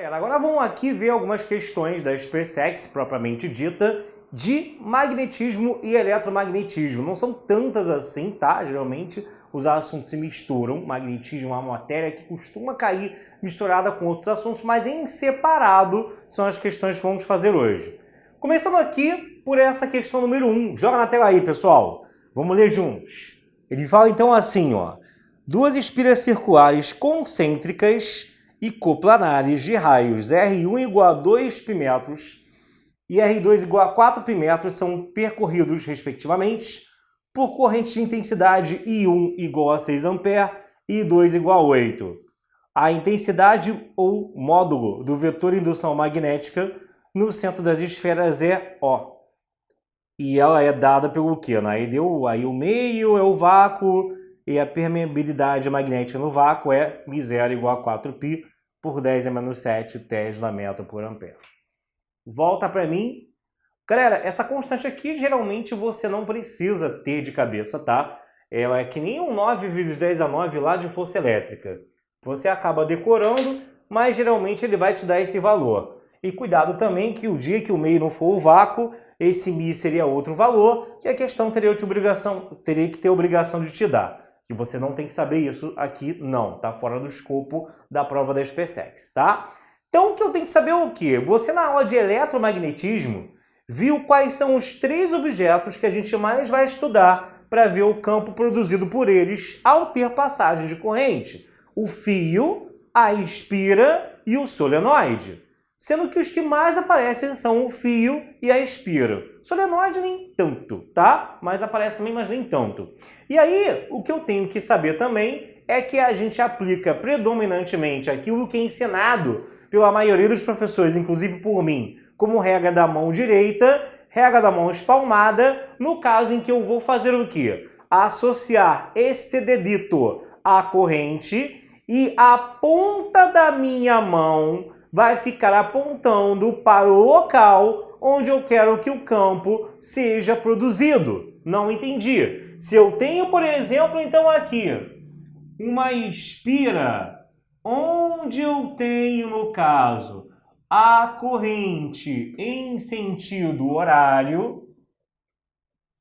Galera, agora vamos aqui ver algumas questões da SpaceX propriamente dita de magnetismo e eletromagnetismo. Não são tantas assim, tá? Geralmente os assuntos se misturam. Magnetismo é uma matéria que costuma cair misturada com outros assuntos, mas em separado são as questões que vamos fazer hoje. Começando aqui por essa questão número 1. Joga na tela aí, pessoal. Vamos ler juntos. Ele fala então assim, ó. Duas espiras circulares concêntricas e coplanares de raios R1 igual a 2 π e R2 igual a 4 π são percorridos, respectivamente, por corrente de intensidade I1 igual a 6 A e I2 igual a 8. A intensidade ou módulo do vetor indução magnética no centro das esferas é O. E ela é dada pelo quê? Aí o meio é o vácuo e a permeabilidade magnética no vácuo é μ0 igual a 4π por 10 a menos 7 Tesla metro por ampere. Volta para mim. Galera, essa constante aqui geralmente você não precisa ter de cabeça, tá? Ela é que nem um 9 vezes 10 a 9 lá de força elétrica. Você acaba decorando, mas geralmente ele vai te dar esse valor. E cuidado também que o dia que o meio não for o vácuo, esse μ seria outro valor, que a questão teria que ter obrigação de te dar. Que você não tem que saber isso aqui, não. Tá fora do escopo da prova da SpaceX, tá? Então, o que eu tenho que saber é o quê? Você, na aula de eletromagnetismo, viu quais são os 3 objetos que a gente mais vai estudar para ver o campo produzido por eles ao ter passagem de corrente. O fio, a espira e o solenoide. Sendo que os que mais aparecem são o fio e a espira. Solenoide nem tanto, tá? Mas aparece também, mas nem tanto. E aí, o que eu tenho que saber também é que a gente aplica predominantemente aquilo que é ensinado pela maioria dos professores, inclusive por mim, como regra da mão direita, regra da mão espalmada, no caso em que eu vou fazer o quê? Associar este dedito à corrente e a ponta da minha mão vai ficar apontando para o local onde eu quero que o campo seja produzido. Não entendi. Se eu tenho, por exemplo, então aqui, uma espira, onde eu tenho, no caso, a corrente em sentido horário,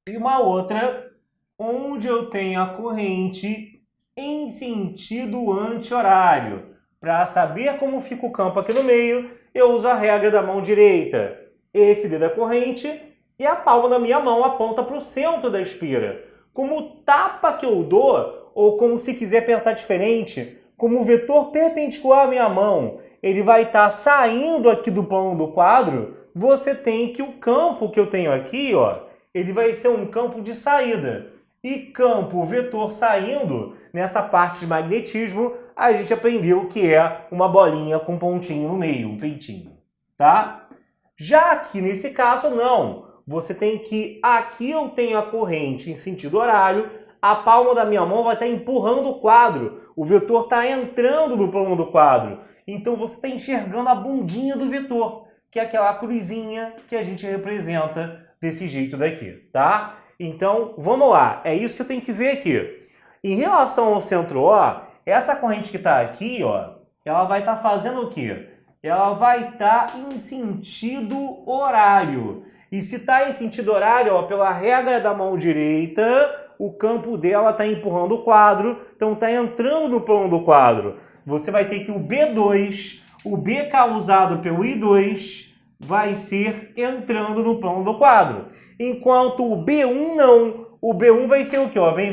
e uma outra, onde eu tenho a corrente em sentido anti-horário. Para saber como fica o campo aqui no meio, eu uso a regra da mão direita. Esse dedo é corrente e a palma da minha mão aponta para o centro da espira. Como tapa que eu dou, ou como se quiser pensar diferente, como o vetor perpendicular à minha mão, ele vai estar saindo aqui do plano do quadro, você tem que o campo que eu tenho aqui, ó, ele vai ser um campo de saída. E campo vetor saindo, nessa parte de magnetismo, a gente aprendeu que é uma bolinha com pontinho no meio, um peitinho, tá? Já aqui nesse caso, não. Você tem que, aqui eu tenho a corrente em sentido horário, a palma da minha mão vai estar empurrando o quadro, o vetor está entrando no plano do quadro. Então você está enxergando a bundinha do vetor, que é aquela cruzinha que a gente representa desse jeito daqui, tá? Então, vamos lá. É isso que eu tenho que ver aqui. Em relação ao centro O, essa corrente que está aqui, ó, ela vai estar fazendo o quê? Ela vai estar em sentido horário. E se está em sentido horário, ó, pela regra da mão direita, o campo dela está empurrando o quadro, então está entrando no plano do quadro. Você vai ter que o B2, o B causado pelo I2, vai ser entrando no plano do quadro. Enquanto o B1 não. O B1 vai ser o quê? Ó, vem.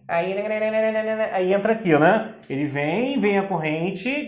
Aí entra aqui, né? Ele vem a corrente.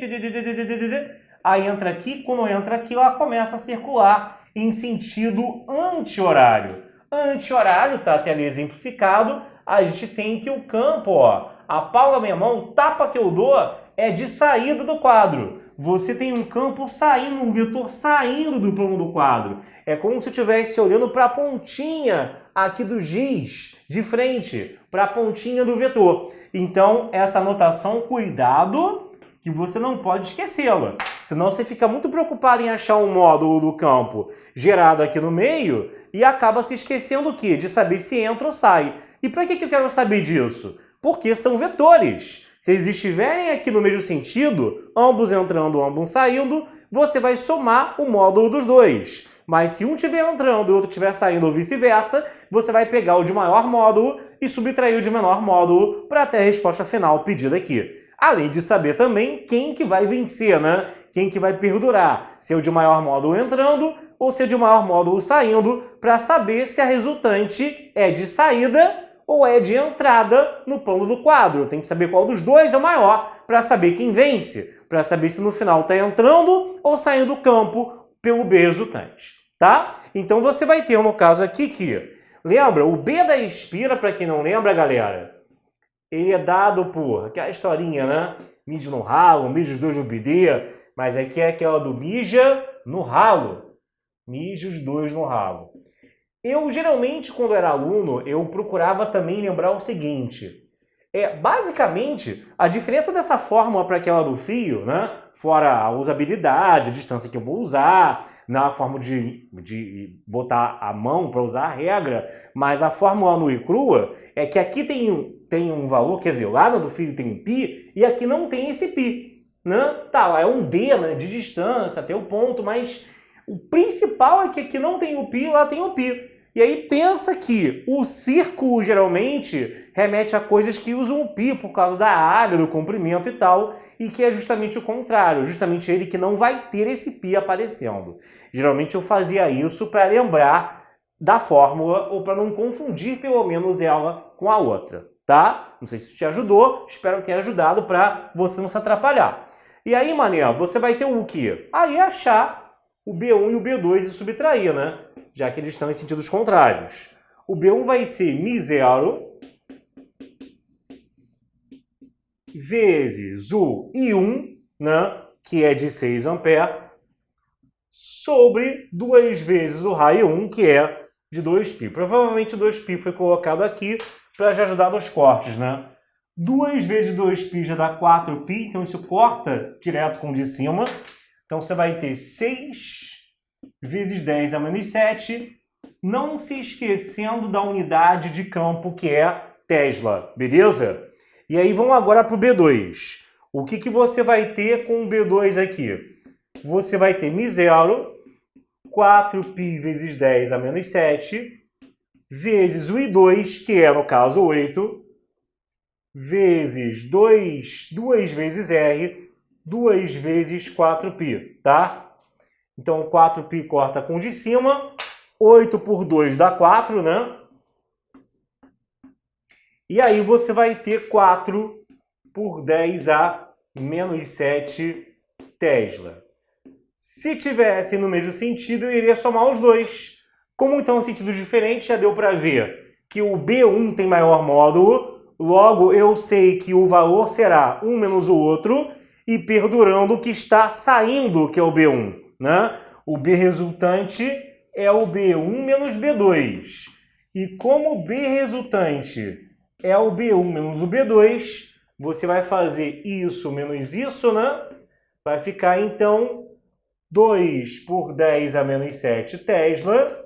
Aí entra aqui. Quando entra aqui, ela começa a circular em sentido anti-horário. Anti-horário, tá até ali exemplificado. A gente tem que o campo, ó, a palma da minha mão, tapa que eu dou, é de saída do quadro. Você tem um campo saindo, um vetor saindo do plano do quadro. É como se eu estivesse olhando para a pontinha aqui do giz, de frente, para a pontinha do vetor. Então, essa anotação, cuidado, que você não pode esquecê-la. Senão você fica muito preocupado em achar um módulo do campo gerado aqui no meio e acaba se esquecendo o quê? De saber se entra ou sai. E para que eu quero saber disso? Porque são vetores. Se eles estiverem aqui no mesmo sentido, ambos entrando, ambos saindo, você vai somar o módulo dos dois. Mas se um estiver entrando e o outro estiver saindo ou vice-versa, você vai pegar o de maior módulo e subtrair o de menor módulo para ter a resposta final pedida aqui. Além de saber também quem que vai vencer, né? Quem que vai perdurar. Se é o de maior módulo entrando ou se é de maior módulo saindo, para saber se a resultante é de saída ou é de entrada no plano do quadro. Tem que saber qual dos dois é o maior para saber quem vence, para saber se no final está entrando ou saindo do campo pelo B resultante, tá? Então você vai ter, no caso aqui, que... Lembra? O B da Espira, para quem não lembra, galera, ele é dado por aquela historinha, né? Mija no ralo, mija os dois no bidê, mas aqui é aquela do mija no ralo. Mija os dois no ralo. Eu, geralmente, quando era aluno, eu procurava também lembrar o seguinte. Basicamente, a diferença dessa fórmula para aquela do fio, né? Fora a usabilidade, a distância que eu vou usar, na forma de botar a mão para usar a regra, mas a fórmula nua e crua é que aqui tem um valor, quer dizer, lá no do fio tem um π, e aqui não tem esse π, né? Tá, lá é um d, né, de distância até o ponto, mas o principal é que aqui não tem o π, lá tem o π. E aí pensa que o círculo geralmente remete a coisas que usam o π por causa da área, do comprimento e tal, e que é justamente o contrário, justamente ele que não vai ter esse π aparecendo. Geralmente eu fazia isso para lembrar da fórmula ou para não confundir pelo menos ela com a outra, tá? Não sei se isso te ajudou, espero que tenha ajudado para você não se atrapalhar. E aí, mané, você vai ter o quê? Aí achar o B1 e o B2 e subtrair, né? Já que eles estão em sentidos contrários. O B1 vai ser μ0 vezes o I1, né? Que é de 6 amperes, sobre 2 vezes o raio 1, que é de 2π. Provavelmente 2π foi colocado aqui para já ajudar nos cortes, né? 2 vezes 2π já dá 4π, então isso corta direto com o de cima. Então você vai ter 6 vezes 10 a menos 7, não se esquecendo da unidade de campo que é Tesla, beleza? E aí vamos agora para o B2. O que você vai ter com o B2 aqui? Você vai ter μ0, 4π vezes 10 a menos 7, vezes o I2, que é, no caso, 8, vezes 2 vezes R, 2 vezes 4π, tá? Então, 4π corta com o de cima, 8 por 2 dá 4, né? E aí você vai ter 4 por 10 a menos 7 Tesla. Se tivesse no mesmo sentido, eu iria somar os dois. Como então, em sentidos diferentes, já deu para ver que o B1 tem maior módulo, logo eu sei que o valor será um menos o outro, e perdurando o que está saindo, que é o B1, né? O B resultante é o B1 menos B2. E como o B resultante é o B1 menos o B2, você vai fazer isso menos isso, né? Vai ficar, então, 2 por 10 a menos 7 Tesla,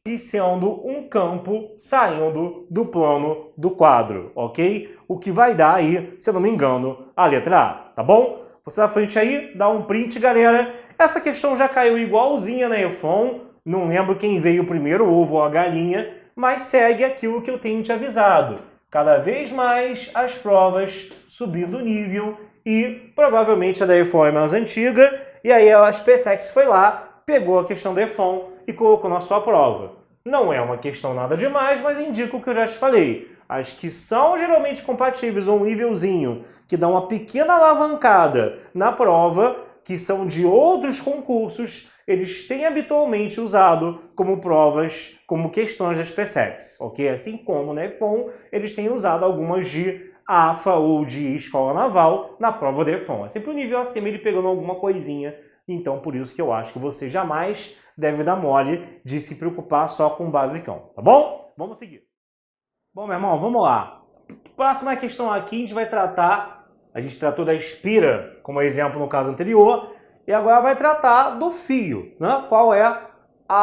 e sendo um campo saindo do plano do quadro, ok? O que vai dar aí, se eu não me engano, a letra A, tá bom? Você na frente aí, dá um print, galera. Essa questão já caiu igualzinha na EFON, não lembro quem veio primeiro, o ovo ou a galinha, mas segue aquilo que eu tenho te avisado. Cada vez mais as provas subindo o nível e provavelmente a da EFON é mais antiga, e aí a SpaceX foi lá, pegou a questão da EFON e colocou na sua prova. Não é uma questão nada demais, mas indica o que eu já te falei. As que são geralmente compatíveis a um nívelzinho, que dão uma pequena alavancada na prova, que são de outros concursos, eles têm habitualmente usado como provas, como questões da SpaceX, ok? Assim como na EFON, eles têm usado algumas de AFA ou de Escola Naval na prova da EFON. É sempre um nível acima, ele pegando alguma coisinha. Então, por isso que eu acho que você jamais deve dar mole de se preocupar só com o basicão, tá bom? Vamos seguir. Bom, meu irmão, vamos lá. Próxima questão aqui, a gente vai tratar, a gente tratou da espira como exemplo no caso anterior, e agora vai tratar do fio, né? Qual é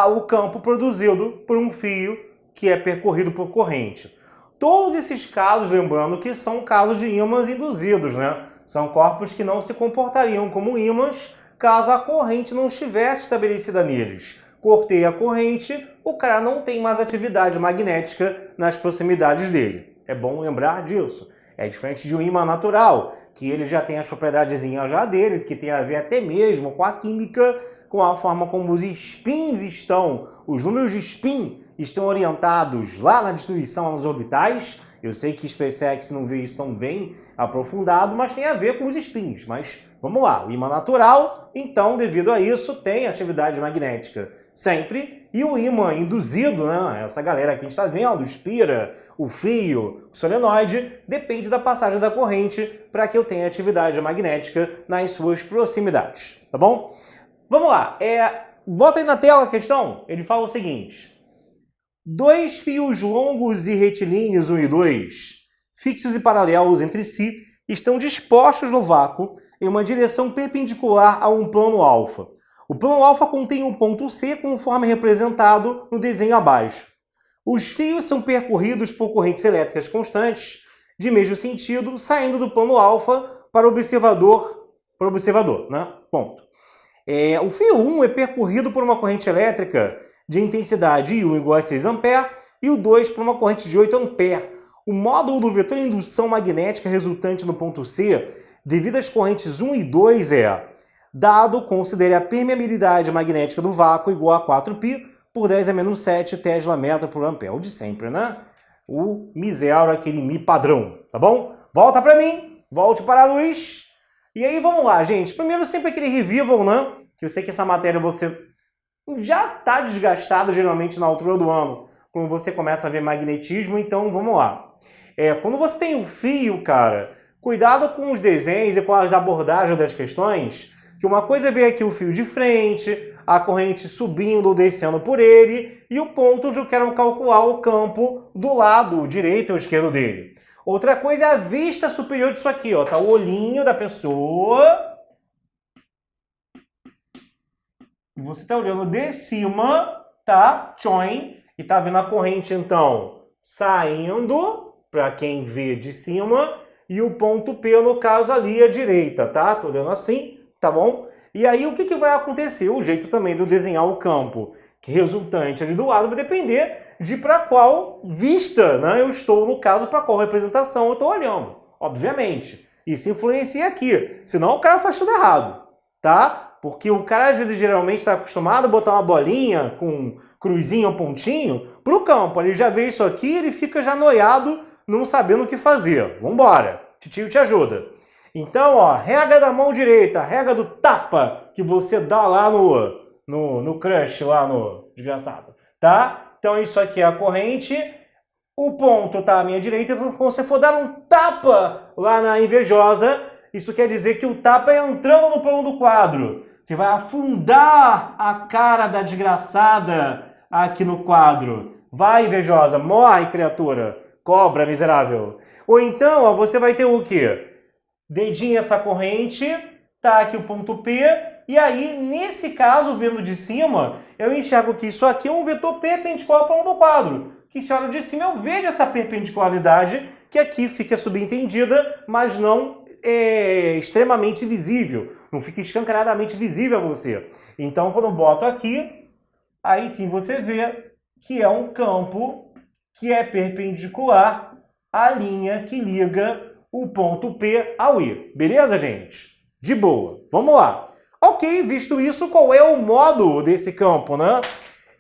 o campo produzido por um fio que é percorrido por corrente. todos esses casos, lembrando que são casos de ímãs induzidos, né? São corpos que não se comportariam como ímãs caso a corrente não estivesse estabelecida neles. Cortei a corrente, o cara não tem mais atividade magnética nas proximidades dele. É bom lembrar disso. É diferente de um ímã natural, que ele já tem as propriedadezinhas já dele, que tem a ver até mesmo com a química, com a forma como os spins estão, os números de spin estão orientados lá na distribuição nos orbitais. Eu sei que SpaceX não vê isso tão bem aprofundado, mas tem a ver com os spins. Mas vamos lá, o ímã natural, então, devido a isso, tem atividade magnética sempre. E o ímã induzido, né, essa galera que a gente está vendo, o espira, o fio, o solenoide, depende da passagem da corrente para que eu tenha atividade magnética nas suas proximidades, tá bom? Vamos lá, bota aí na tela a questão. Ele fala o seguinte: dois fios longos e retilíneos 1 e 2, fixos e paralelos entre si, estão dispostos no vácuo em uma direção perpendicular a um plano alfa. O plano alfa contém um ponto C conforme representado no desenho abaixo. Os fios são percorridos por correntes elétricas constantes de mesmo sentido, saindo do plano alfa para o observador, né? Ponto. O fio 1 é percorrido por uma corrente elétrica de intensidade I1 igual a 6 A e o 2 por uma corrente de 8 A. O módulo do vetor de indução magnética resultante no ponto C, devido às correntes 1 e 2, dado, considere a permeabilidade magnética do vácuo igual a 4π por 10 a menos 7 Tesla metro por ampere. O de sempre, né? O Mi zero, aquele Mi padrão, tá bom? Volta para mim, volte para a luz. E aí, vamos lá, gente. Primeiro, sempre aquele revival, né? Que eu sei que essa matéria você já está desgastado, geralmente, na altura do ano, quando você começa a ver magnetismo. Então, vamos lá. Quando você tem um fio, cara, cuidado com os desenhos e com as abordagens das questões, que uma coisa é ver aqui o fio de frente, a corrente subindo ou descendo por ele, e o ponto onde eu quero calcular o campo do lado direito ou esquerdo dele. Outra coisa é a vista superior disso aqui, ó, tá o olhinho da pessoa. E você tá olhando de cima, tá? Tchoim, e tá vendo a corrente, então, saindo, para quem vê de cima, e o ponto P, no caso, ali à direita, tá? Tô olhando assim, tá bom? E aí, o que vai acontecer? O jeito também de eu desenhar o campo que resultante ali do lado vai depender de para qual vista, né, eu estou, no caso, para qual representação eu estou olhando, obviamente. Isso influencia aqui, senão o cara faz tudo errado, tá? Porque o cara, às vezes, geralmente está acostumado a botar uma bolinha com cruzinho ou pontinho para o campo. Ele já vê isso aqui, ele fica já noiado, não sabendo o que fazer. Vambora, titio te ajuda. Então, ó, regra da mão direita, regra do tapa que você dá lá no crush, lá no desgraçado, tá? Então, isso aqui é a corrente, o ponto tá à minha direita, então, quando você for dar um tapa lá na invejosa, isso quer dizer que o tapa é entrando no plano do quadro. Você vai afundar a cara da desgraçada aqui no quadro. Vai, invejosa, morre, criatura, cobra miserável. Ou então, ó, você vai ter o quê? Dedinho essa corrente, tá aqui o ponto P, e aí, nesse caso, vendo de cima, eu enxergo que isso aqui é um vetor perpendicular para o plano do quadro. Que se olha de cima, eu vejo essa perpendicularidade, que aqui fica subentendida, mas não é extremamente visível. Não fica escancaradamente visível a você. Então, quando eu boto aqui, aí sim você vê que é um campo que é perpendicular à linha que liga o ponto P ao I. Beleza, gente? De boa. Vamos lá. Ok, visto isso, qual é o modo desse campo, né?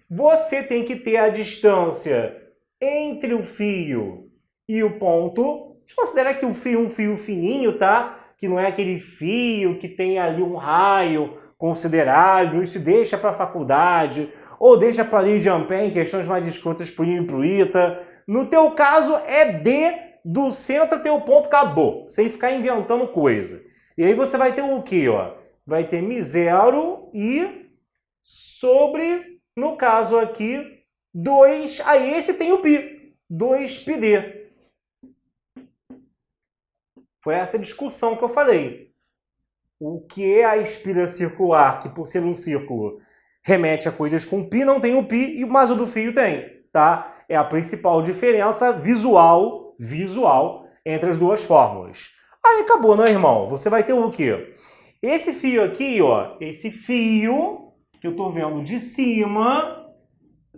Você tem que ter a distância entre o fio e o ponto. A gente considera que o fio é um fio fininho, tá? Que não é aquele fio que tem ali um raio considerável. Isso deixa para a faculdade ou deixa para a lei de Ampère em questões mais escrotas pro IN e pro ITA. No teu caso, é D do centro até o ponto, acabou. Sem ficar inventando coisa. E aí você vai ter o quê, ó? Vai ter Mi zero e sobre, no caso aqui, 2... Aí esse tem o π. 2πd. Foi essa discussão que eu falei. O que é a espira circular, que por ser um círculo remete a coisas com π, não tem o π, mas o do fio tem, tá? é a principal diferença visual entre as duas fórmulas. Aí acabou, né, irmão? Você vai ter o quê? Esse fio aqui, ó, esse fio que eu tô vendo de cima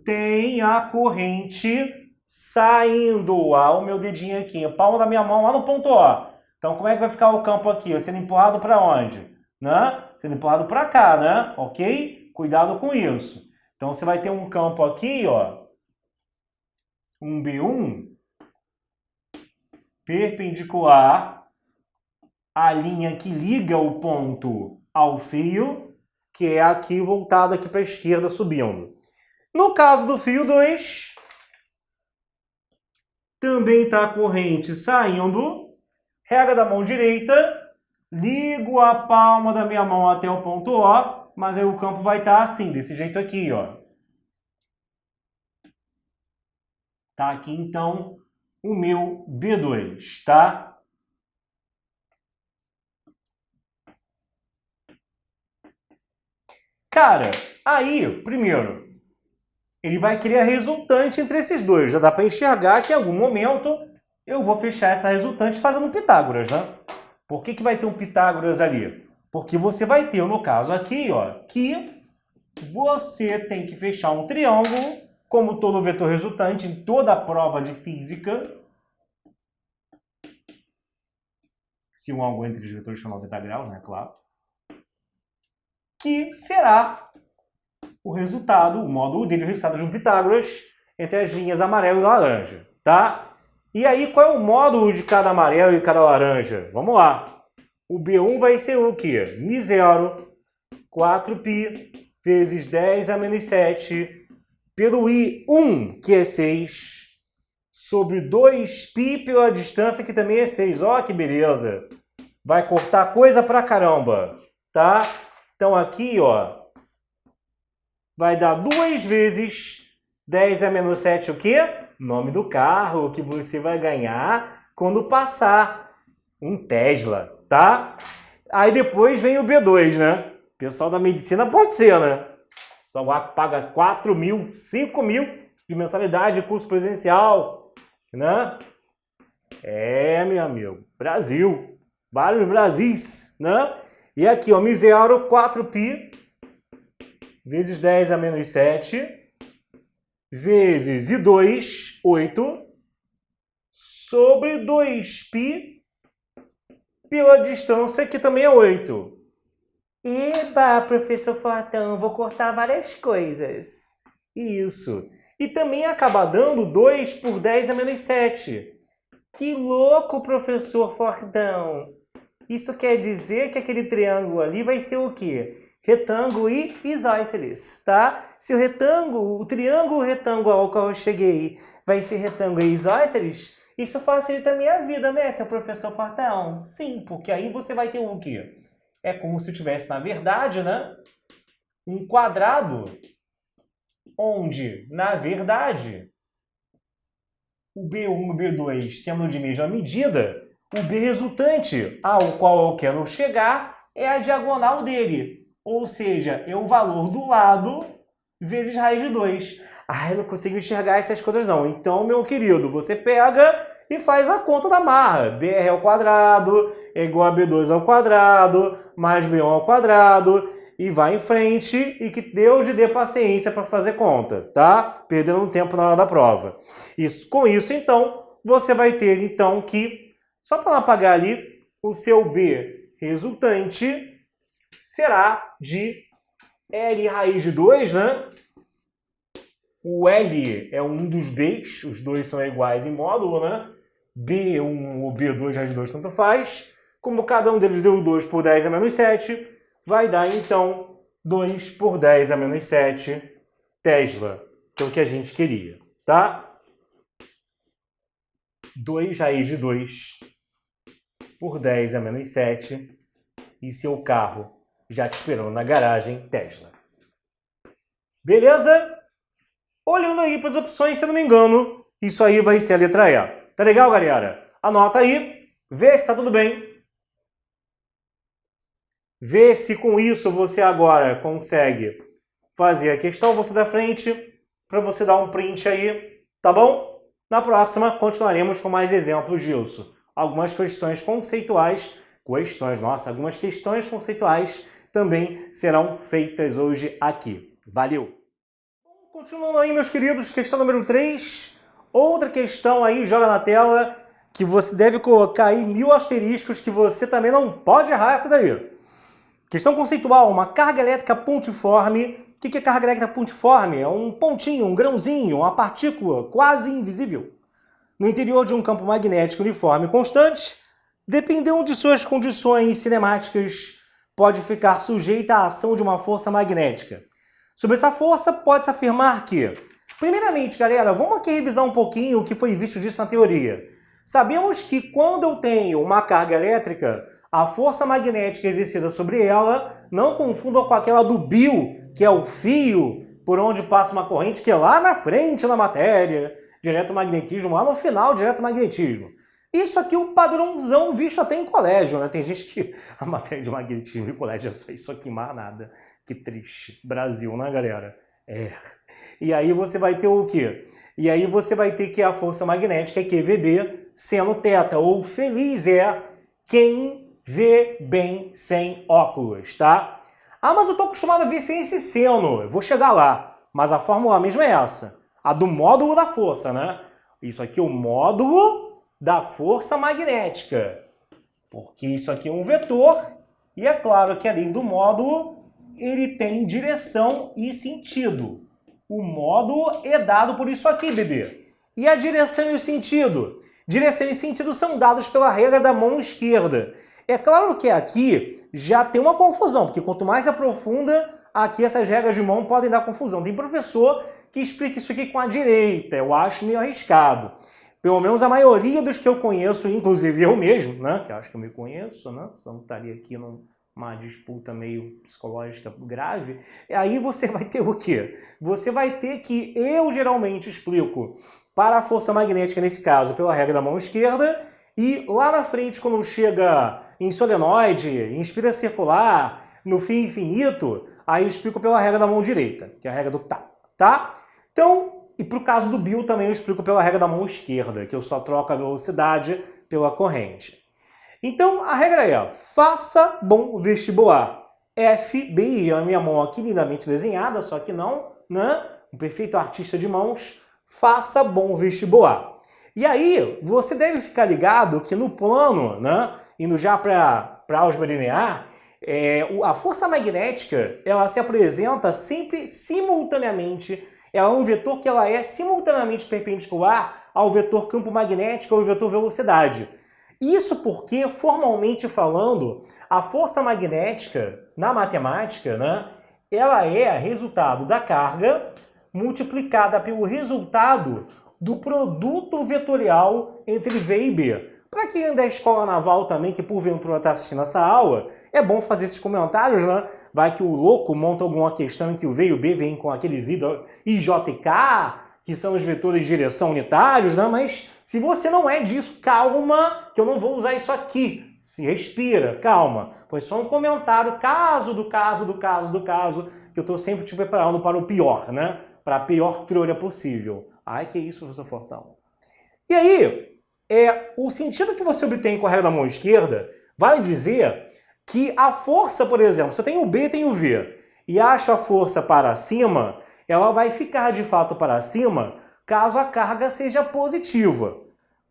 tem a corrente saindo. O meu dedinho aqui, a palma da minha mão lá no ponto O. Então, como é que vai ficar o campo aqui? Sendo empurrado para onde? Né? Sendo empurrado para cá, né? Ok? Cuidado com isso. Então, você vai ter um campo aqui, ó, um B1, perpendicular à linha que liga o ponto ao fio, que é aqui voltado aqui para a esquerda, subindo. No caso do fio 2, também está a corrente saindo, regra da mão direita, ligo a palma da minha mão até o ponto O, mas aí o campo vai estar assim, desse jeito aqui, ó. Tá aqui, então, o meu B2, tá? Cara, aí, primeiro, ele vai criar resultante entre esses dois. Já dá para enxergar que em algum momento eu vou fechar essa resultante fazendo Pitágoras, né? Por que vai ter um Pitágoras ali? Porque você vai ter, no caso aqui, ó, que você tem que fechar um triângulo, como todo vetor resultante em toda a prova de física. Se um ângulo entre os vetores for 90 graus, né? Claro. Que será o resultado, o módulo dele, o resultado de um Pitágoras entre as linhas amarelo e laranja, tá? E aí, qual é o módulo de cada amarelo e cada laranja? Vamos lá. O B1 vai ser o quê? μ0, 4π vezes 10 a menos 7 pelo I1, que é 6, sobre 2π pela distância, que também é 6. Ó, que beleza! Vai cortar coisa pra caramba, tá? Então aqui, ó, vai dar 2 vezes 10 a menos 7 o quê? Nome do carro que você vai ganhar quando passar. Um Tesla, tá? Aí depois vem o B2, né? O pessoal da medicina pode ser, né? Só paga 4 mil, 5 mil de mensalidade de curso presencial, né? É, meu amigo, Brasil. Vários Brasis, né? E aqui, ó, μ0, 4π vezes 10 a menos 7 vezes I2, 8, sobre 2π pela distância, que também é 8. Eba, professor Fortão, vou cortar várias coisas. Isso. E também acaba dando 2 por 10 a menos 7. Que louco, professor Fortão. Isso quer dizer que aquele triângulo ali vai ser o quê? Retângulo e isósceles, tá? Se o triângulo retângulo ao qual eu cheguei vai ser retângulo e isósceles, isso facilita a minha vida, né, seu professor Fortão? Sim, porque aí você vai ter o quê? É como se eu tivesse, na verdade, né, um quadrado onde, na verdade, o B1 e o B2 sendo de mesma medida, o B resultante ao qual eu quero chegar é a diagonal dele. Ou seja, é o valor do lado vezes raiz de 2. Ah, eu não consigo enxergar essas coisas não. Então, meu querido, você pega e faz a conta da marra. BR ao quadrado é igual a B2 ao quadrado, mais B1 ao quadrado, e vai em frente, e que Deus lhe dê paciência para fazer conta, tá? Perdendo um tempo na hora da prova. Com isso, então, você vai ter, então, que, só para não apagar ali, o seu B resultante será de L raiz de 2, né? O L é um dos B's, os dois são iguais em módulo, né? B1 ou B2 raiz de 2 tanto faz. Como cada um deles deu 2 por 10 a menos 7, vai dar, então, 2 por 10 a menos 7 Tesla, que é o que a gente queria, tá? 2 raiz de 2 por 10 a menos 7 e seu carro já te esperando na garagem Tesla. Beleza? Olhando aí para as opções, se eu não me engano, isso aí vai ser a letra E. Tá legal, galera? Anota aí, vê se está tudo bem. Vê se com isso você agora consegue fazer a questão, você da frente, para você dar um print aí Tá bom? Na próxima, continuaremos com mais exemplos disso. Algumas questões conceituais, algumas questões conceituais também serão feitas hoje aqui. Valeu! Continuando aí, meus queridos, questão número 3. Outra questão aí, joga na tela, que você deve colocar aí 1000 asteriscos, que você também não pode errar essa daí. Questão conceitual, uma carga elétrica pontiforme. O que é carga elétrica pontiforme? É um pontinho, um grãozinho, uma partícula quase invisível no interior de um campo magnético uniforme e constante, dependendo de suas condições cinemáticas, pode ficar sujeita à ação de uma força magnética. Sobre essa força, pode-se afirmar que, primeiramente, galera, vamos aqui revisar um pouquinho o que foi visto disso na teoria. Sabemos que quando eu tenho uma carga elétrica, a força magnética exercida sobre ela, não confundam com aquela do Bill, que é o fio por onde passa uma corrente, que é lá na frente na matéria de eletromagnetismo, lá no final de eletromagnetismo. Isso aqui é o padrãozão visto até em colégio, né? Tem gente que a matéria de magnetismo em colégio é só isso aqui, mais nada. Que triste. Brasil, né, galera? É. E aí você vai ter o quê? E aí você vai ter que a força magnética é QVB seno θ, ou feliz é quem vê bem sem óculos, tá? Ah, mas eu tô acostumado a ver sem esse seno. Eu vou chegar lá. Mas a fórmula mesma é essa. A do módulo da força, né? Isso aqui é o módulo da força magnética. Porque isso aqui é um vetor. E é claro que além do módulo, ele tem direção e sentido. O módulo é dado por isso aqui, bebê. E a direção e o sentido? Direção e sentido são dados pela regra da mão esquerda. É claro que aqui já tem uma confusão, porque quanto mais aprofunda, aqui essas regras de mão podem dar confusão. Tem professor que explica isso aqui com a direita, eu acho meio arriscado. Pelo menos a maioria dos que eu conheço, inclusive eu mesmo, né, que eu acho que eu me conheço, né, senão estaria aqui numa disputa meio psicológica grave. Aí você vai ter o quê? Você vai ter que, eu geralmente explico para a força magnética, nesse caso, pela regra da mão esquerda, e lá na frente, quando chega em solenoide, em espira circular, no fio infinito, aí eu explico pela regra da mão direita, que é a regra do tá? Então, e para o caso do Bill também eu explico pela regra da mão esquerda, que eu só troco a velocidade pela corrente. Então, a regra é, faça bom vestibular. FBI é a minha mão aqui lindamente desenhada, só que não, né? Um perfeito artista de mãos, faça bom vestibular. E aí, você deve ficar ligado que no plano, né? Indo já para álgebra linear, a força magnética, ela se apresenta sempre simultaneamente, ela é um vetor que ela é simultaneamente perpendicular ao vetor campo magnético ou ao vetor velocidade. Isso porque, formalmente falando, a força magnética, na matemática, né, ela é resultado da carga multiplicada pelo resultado do produto vetorial entre V e B. Para quem é da escola naval também, que porventura está assistindo essa aula, é bom fazer esses comentários, né? Vai que o louco monta alguma questão em que o V e o B vêm com aqueles IJK, que são os vetores de direção unitários, né? Mas se você não é disso, calma, que eu não vou usar isso aqui. Se respira, calma. Foi só um comentário, caso, que eu estou sempre te preparando para o pior, né? Para a pior trolha possível. Ai, que isso, professor Fortão. E aí, o sentido que você obtém com a regra da mão esquerda vale dizer que a força, por exemplo, você tem o B e tem o V, e acha a força para cima, ela vai ficar de fato para cima caso a carga seja positiva.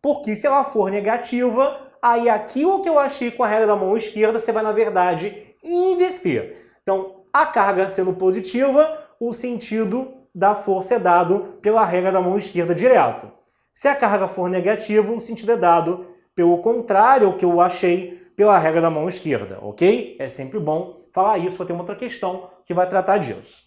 Porque se ela for negativa, aí aquilo que eu achei com a regra da mão esquerda, você vai, na verdade, inverter. Então, a carga sendo positiva, o sentido da força é dado pela regra da mão esquerda direto. Se a carga for negativa, o sentido é dado pelo contrário ao que eu achei pela regra da mão esquerda, ok? É sempre bom falar isso, vai ter uma outra questão que vai tratar disso.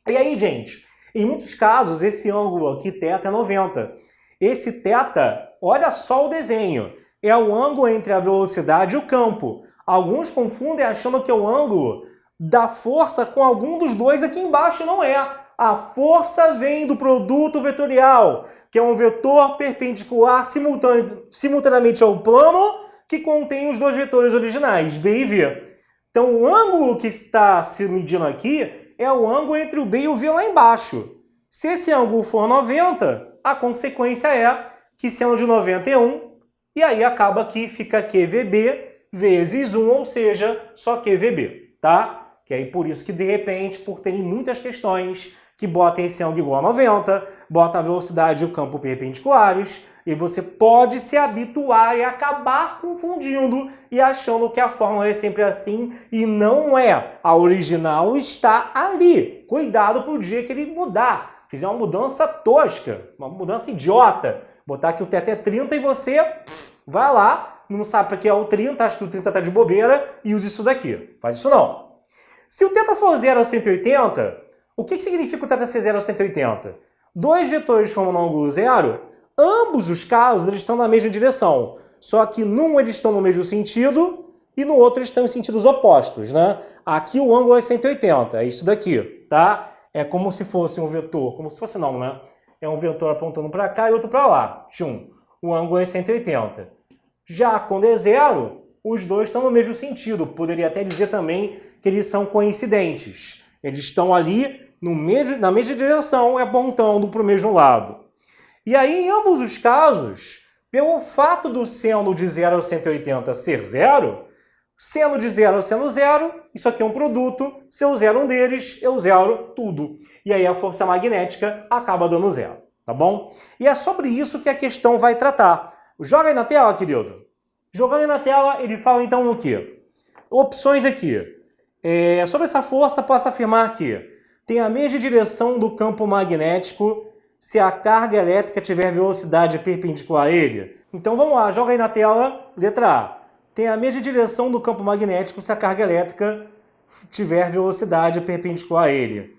E aí, gente, em muitos casos, esse ângulo aqui, θ, é 90. Esse θ, olha só o desenho, é o ângulo entre a velocidade e o campo. Alguns confundem achando que é o ângulo da força com algum dos dois aqui embaixo, não é. A força vem do produto vetorial, que é um vetor perpendicular simultaneamente ao plano que contém os dois vetores originais, B e V. Então, o ângulo que está se medindo aqui é o ângulo entre o B e o V lá embaixo. Se esse ângulo for 90, a consequência é que seno de 90 é 1, e aí acaba que fica QVB vezes 1, ou seja, só QVB, tá? Que aí por isso que, de repente, por terem muitas questões que botam esse ângulo igual a 90, botam a velocidade e o campo perpendiculares, e você pode se habituar e acabar confundindo e achando que a fórmula é sempre assim, e não é. A original está ali. Cuidado para o dia que ele mudar. Fizer uma mudança tosca, uma mudança idiota. Botar que o teto é 30 e você vai lá, não sabe para que é o 30, acha que o 30 está de bobeira e usa isso daqui. Faz isso não. Se o teto for 0 a 180, o que significa o teto ser 0 a 180? Dois vetores formam um ângulo zero, ambos os casos eles estão na mesma direção, só que num eles estão no mesmo sentido e no outro eles estão em sentidos opostos, né? Aqui o ângulo é 180, é isso daqui, tá? É como se fosse um vetor, como se fosse não, né? É um vetor apontando para cá e outro para lá. Tchum. O ângulo é 180. Já quando é zero, os dois estão no mesmo sentido. Poderia até dizer também que eles são coincidentes. Eles estão ali na mesma direção, apontando para o mesmo lado. E aí, em ambos os casos, pelo fato do seno de 0 a 180 ser zero, seno de 0 a seno zero, isso aqui é um produto, se eu zero um deles, eu zero tudo. E aí a força magnética acaba dando zero, tá bom? E é sobre isso que a questão vai tratar. Joga aí na tela, querido. Jogando aí na tela, ele fala então o quê? Opções aqui. Sobre essa força, posso afirmar que tem a mesma direção do campo magnético se a carga elétrica tiver velocidade perpendicular a ele. Então vamos lá, joga aí na tela, letra A. Tem a mesma direção do campo magnético se a carga elétrica tiver velocidade perpendicular a ele.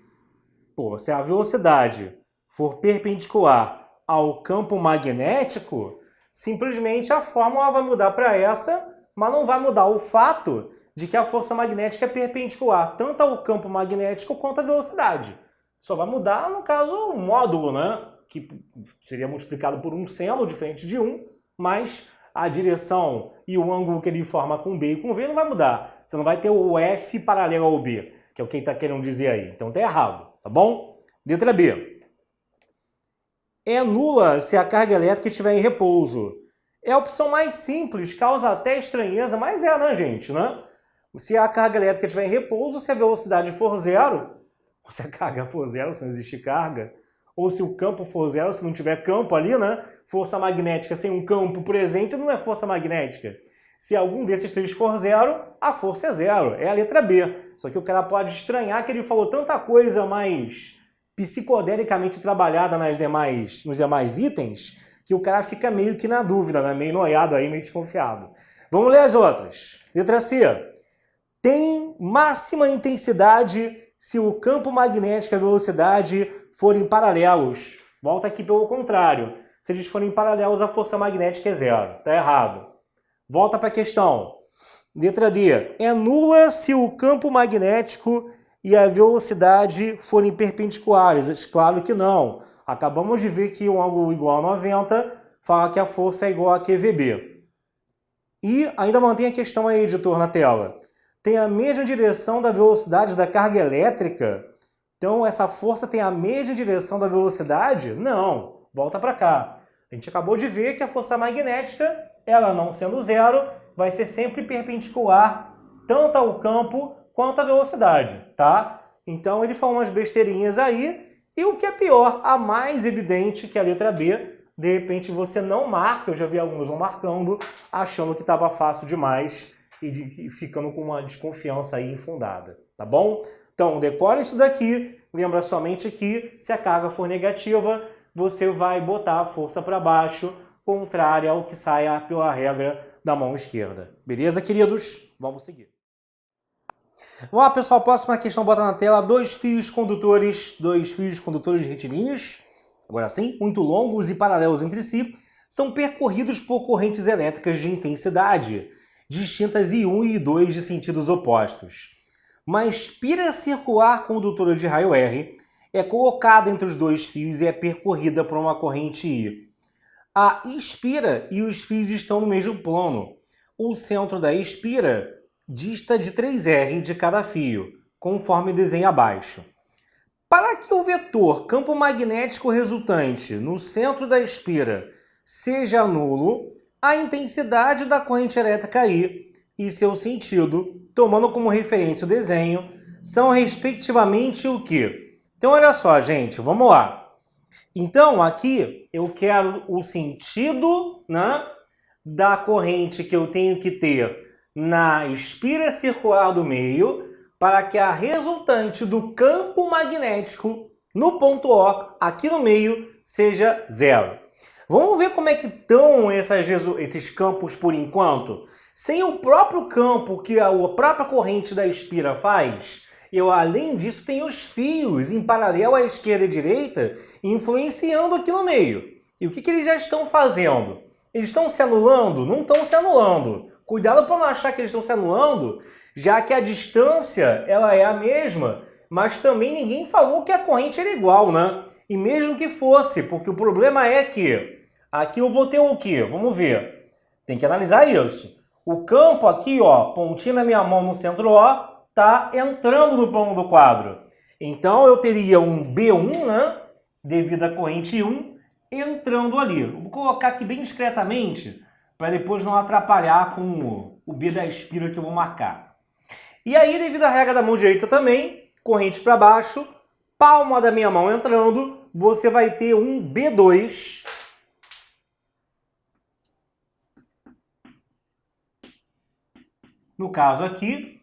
Pô, se a velocidade for perpendicular ao campo magnético, simplesmente a fórmula vai mudar para essa, mas não vai mudar o fato de que a força magnética é perpendicular tanto ao campo magnético quanto à velocidade. Só vai mudar, no caso, o módulo, né? Que seria multiplicado por um seno diferente de 1, mas a direção e o ângulo que ele forma com B e com V não vai mudar. Você não vai ter o F paralelo ao B, que é o que ele está querendo dizer aí. Então tá errado, tá bom? Letra B. É nula se a carga elétrica estiver em repouso. É a opção mais simples, causa até estranheza, mas é, né, gente, né? Se a carga elétrica estiver em repouso, se a velocidade for zero, ou se a carga for zero, se não existe carga, ou se o campo for zero, se não tiver campo ali, né? Força magnética sem um campo presente não é força magnética. Se algum desses três for zero, a força é zero. É a letra B. Só que o cara pode estranhar que ele falou tanta coisa mais psicodelicamente trabalhada nos demais itens, que o cara fica meio que na dúvida, né? Meio noiado aí, meio desconfiado. Vamos ler as outras. Letra C. Tem máxima intensidade se o campo magnético e a velocidade forem paralelos. Volta aqui pelo contrário. Se eles forem paralelos, a força magnética é zero. Tá errado. Volta para a questão. Letra D. É nula se o campo magnético e a velocidade forem perpendiculares. Claro que não. Acabamos de ver que um ângulo igual a 90 fala que a força é igual a QVB. E ainda mantém a questão aí, editor, na tela. Tem a mesma direção da velocidade da carga elétrica? Então essa força tem a mesma direção da velocidade? Não. Volta para cá. A gente acabou de ver que a força magnética, ela não sendo zero, vai ser sempre perpendicular tanto ao campo quanto à velocidade, tá? Então ele falou umas besteirinhas aí, e o que é pior, a mais evidente que a letra B, de repente você não marca, eu já vi alunos não marcando, achando que estava fácil demais e ficando com uma desconfiança aí infundada, tá bom? Então decora isso daqui, lembra somente que se a carga for negativa, você vai botar a força para baixo, contrária ao que saia pela regra da mão esquerda. Beleza, queridos? Vamos seguir. Vamos lá, pessoal. Próxima questão, bota na tela. Dois fios condutores retilíneos, agora sim, muito longos e paralelos entre si, são percorridos por correntes elétricas de intensidade distintas I1 e I2 de sentidos opostos. Uma espira circular condutora de raio R é colocada entre os dois fios e é percorrida por uma corrente I. A espira e os fios estão no mesmo plano. O centro da espira dista de 3R de cada fio, conforme desenho abaixo. Para que o vetor campo magnético resultante no centro da espira seja nulo, a intensidade da corrente elétrica I e seu sentido, tomando como referência o desenho, são respectivamente o quê? Então, olha só, gente, vamos lá. Então, aqui eu quero o sentido, né, da corrente que eu tenho que ter na espira circular do meio para que a resultante do campo magnético no ponto O, aqui no meio, seja zero. Vamos ver como é que estão esses campos por enquanto? Sem o próprio campo que a própria corrente da espira faz, eu, além disso, tenho os fios em paralelo à esquerda e direita influenciando aqui no meio. E o que eles já estão fazendo? Eles estão se anulando? Não estão se anulando. Cuidado para não achar que eles estão se anulando, já que a distância ela é a mesma, mas também ninguém falou que a corrente era igual, né? E mesmo que fosse, porque o problema é que aqui eu vou ter o quê? Vamos ver. Tem que analisar isso. O campo aqui, ó, pontinha na minha mão no centro O, tá entrando no plano do quadro. Então eu teria um B1, né, devido à corrente 1, entrando ali. Vou colocar aqui bem discretamente, para depois não atrapalhar com o B da espira que eu vou marcar. E aí, devido à regra da mão direita também, corrente para baixo, palma da minha mão entrando, você vai ter um B2. No caso aqui,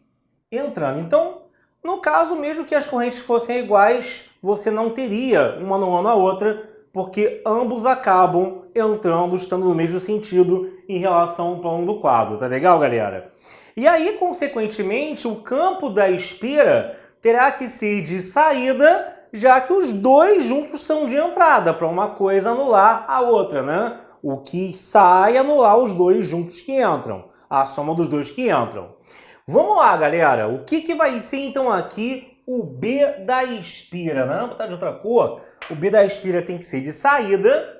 entrando. Então, no caso, mesmo que as correntes fossem iguais, você não teria uma anulando a outra, porque ambos acabam entrando, estando no mesmo sentido em relação ao plano do quadro. Tá legal, galera? E aí, consequentemente, o campo da espira terá que ser de saída, já que os dois juntos são de entrada, para uma coisa anular a outra, né? O que sai anular os dois juntos que entram, a soma dos dois que entram. Vamos lá, galera. O que vai ser, então, aqui o B da espira, né? Vou botar de outra cor. O B da espira tem que ser de saída.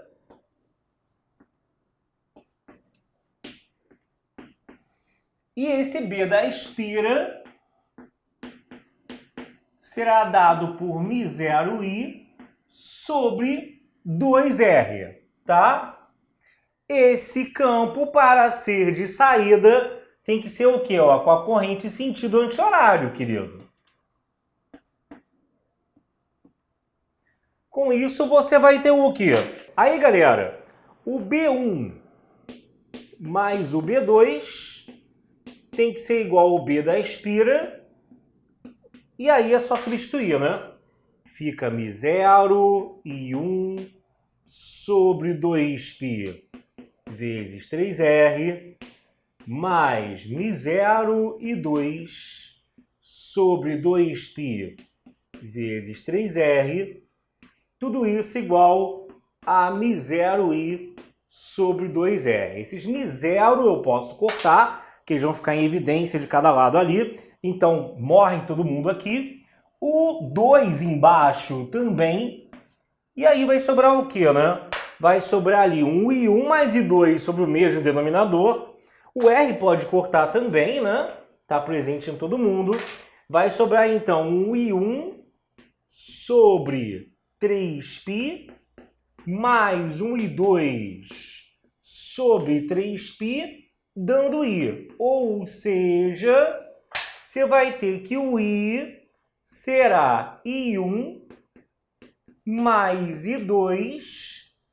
E esse B da espira será dado por μ0i sobre 2r, tá? Esse campo, para ser de saída, tem que ser o quê? Ó, com a corrente sentido anti-horário, querido. Com isso, você vai ter o quê? Aí, galera, o B1 mais o B2 tem que ser igual ao B da espira. E aí é só substituir, né? Fica μ0 e 1 sobre 2π vezes 3r mais μ0 e 2 sobre 2π vezes 3r, tudo isso igual a μ0i sobre 2r. Esses μ0 eu posso cortar, que eles vão ficar em evidência de cada lado ali, então morre todo mundo aqui. O 2 embaixo também, e aí vai sobrar o quê, né? Vai sobrar ali um i1 mais i2 sobre o mesmo denominador. O R pode cortar também, né? Tá presente em todo mundo. Vai sobrar, então, um I1 sobre 3π mais um I2 sobre 3π, dando I. Ou seja, você vai ter que o I será I1 mais I2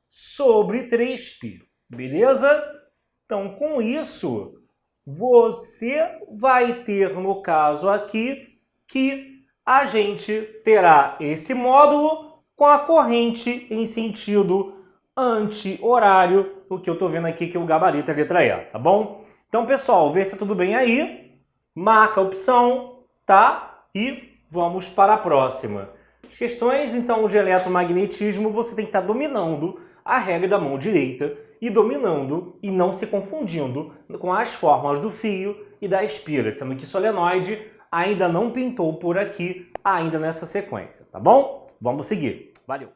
sobre 3π. Beleza? Então, com isso, você vai ter, no caso aqui, que a gente terá esse módulo com a corrente em sentido anti-horário, o que eu estou vendo aqui que é o gabarito é a letra E, tá bom? Então, pessoal, vê se tudo bem aí, marca a opção, tá? E vamos para a próxima. As questões, então, de eletromagnetismo, você tem que estar dominando a regra da mão direita, e dominando e não se confundindo com as formas do fio e da espira, sendo que solenoide ainda não pintou por aqui, ainda nessa sequência, tá bom? Vamos seguir. Valeu!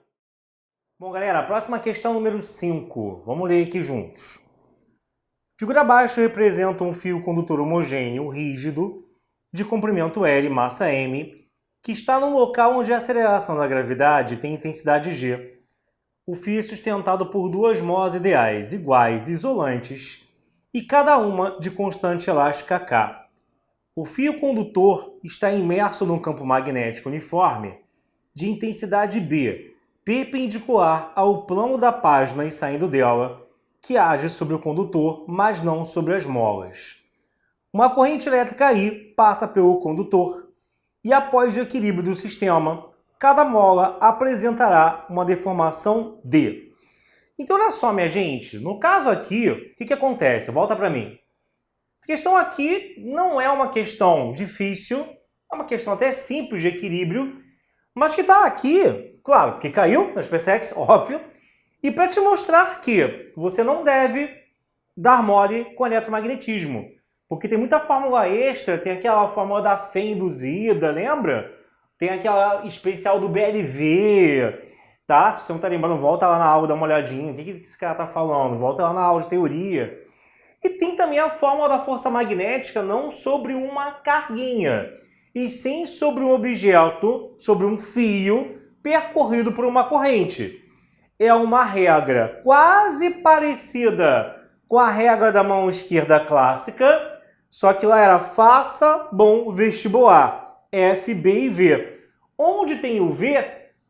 Bom, galera, a próxima questão número 5. Vamos ler aqui juntos. Figura abaixo representa um fio condutor homogêneo, rígido, de comprimento L, massa M, que está no local onde a aceleração da gravidade tem intensidade g. O fio é sustentado por duas molas ideais, iguais, isolantes, e cada uma de constante elástica K. O fio condutor está imerso num campo magnético uniforme de intensidade B, perpendicular ao plano da página e saindo dela, que age sobre o condutor, mas não sobre as molas. Uma corrente elétrica I passa pelo condutor e, após o equilíbrio do sistema, cada mola apresentará uma deformação D. Então, olha só, minha gente, no caso aqui, o que acontece? Volta para mim. Essa questão aqui não é uma questão difícil, é uma questão até simples de equilíbrio, mas que está aqui, claro, porque caiu na SpaceX, óbvio, e para te mostrar que você não deve dar mole com eletromagnetismo, porque tem muita fórmula extra, tem aquela fórmula da fé induzida, lembra? Tem aquela especial do BLV, tá? Se você não está lembrando, volta lá na aula, dá uma olhadinha, o que esse cara está falando, volta lá na aula de teoria. E tem também a fórmula da força magnética, não sobre uma carguinha, e sim sobre um objeto, sobre um fio percorrido por uma corrente. É uma regra quase parecida com a regra da mão esquerda clássica, só que lá era faça bom vestibular, F, B e V. Onde tem o V,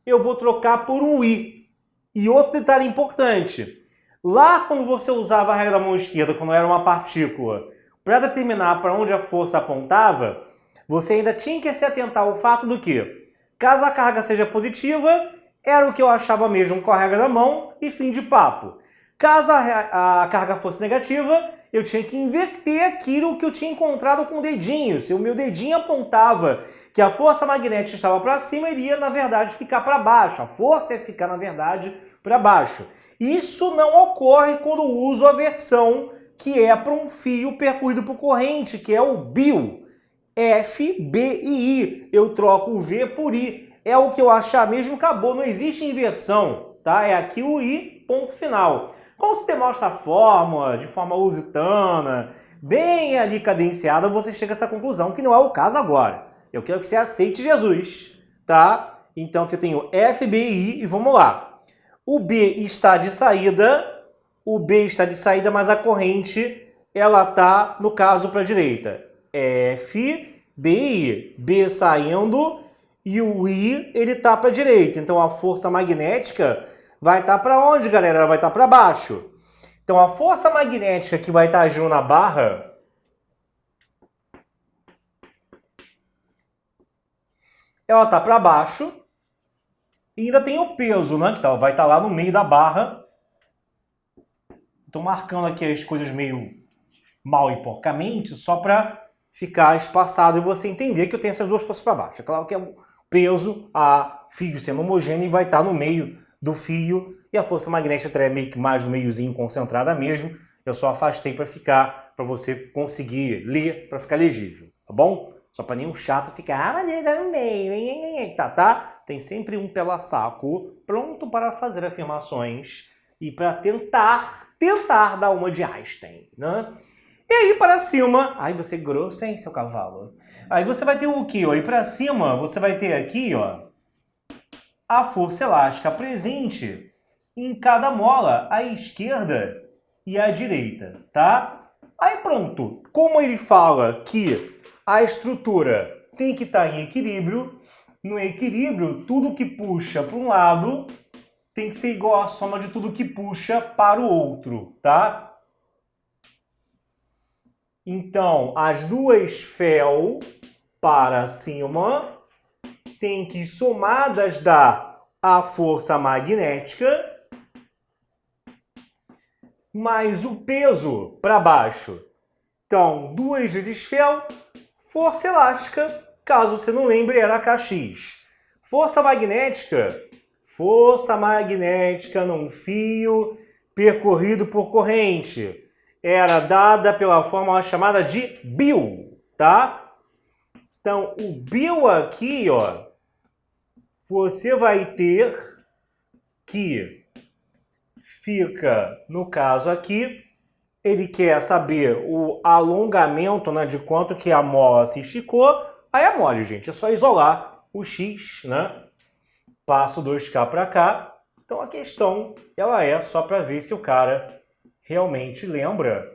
eu vou trocar por um I. E outro detalhe importante, lá quando você usava a regra da mão esquerda, quando era uma partícula, para determinar para onde a força apontava, você ainda tinha que se atentar ao fato do que, caso a carga seja positiva, era o que eu achava mesmo com a regra da mão e fim de papo. Caso a carga fosse negativa, eu tinha que inverter aquilo que eu tinha encontrado com o dedinho. Se o meu dedinho apontava que a força magnética estava para cima, iria, na verdade, ficar para baixo. A força ia ficar, na verdade, para baixo. Isso não ocorre quando uso a versão que é para um fio percorrido por corrente, que é o BIL. F, B e I. Eu troco o V por I. É o que eu achar mesmo, acabou. Não existe inversão, tá? É aqui o I, ponto final. Quando você mostra a fórmula de forma lusitana, bem ali cadenciada, você chega a essa conclusão, que não é o caso agora. Eu quero que você aceite Jesus, tá? Então, aqui eu tenho F, B e I, e vamos lá. O B está de saída, mas a corrente, ela tá, no caso, para a direita. F, B e I. B saindo e o I, ele tá para a direita. Então, a força magnética vai estar para onde, galera? Ela vai estar para baixo. Então, a força magnética que vai estar agindo na barra, ela está para baixo. E ainda tem o peso, né? Que vai estar lá no meio da barra. Estou marcando aqui as coisas meio mal e porcamente, só para ficar espaçado e você entender que eu tenho essas duas forças para baixo. É claro que é o peso, a fio sendo homogêneo, vai estar no meio do fio, e a força magnética é meio que mais no meiozinho, concentrada mesmo. Eu só afastei para você conseguir ler, para ficar legível, tá bom? Só para nenhum chato ficar, mas ele tá no meio, tá? Tem sempre um pela saco pronto para fazer afirmações e para tentar dar uma de Einstein, né? E aí para cima, ai, você é grosso, hein, seu cavalo? Aí você vai ter o quê? Aí para cima, você vai ter aqui, ó, a força elástica presente em cada mola, à esquerda e à direita, tá? Aí pronto, como ele fala que a estrutura tem que estar em equilíbrio, no equilíbrio, tudo que puxa para um lado tem que ser igual à soma de tudo que puxa para o outro, tá? Então, as duas fel para cima tem que, somadas, dar a força magnética mais o peso para baixo. Então, 2 vezes fel, força elástica, caso você não lembre, era Kx. Força magnética num fio percorrido por corrente era dada pela fórmula chamada de BIL, tá? Então, o BIL aqui, ó, você vai ter que fica, no caso aqui, ele quer saber o alongamento, né, de quanto que a mola se esticou. Aí é mole, gente, é só isolar o x, né? Passo 2k para cá. Então a questão ela é só para ver se o cara realmente lembra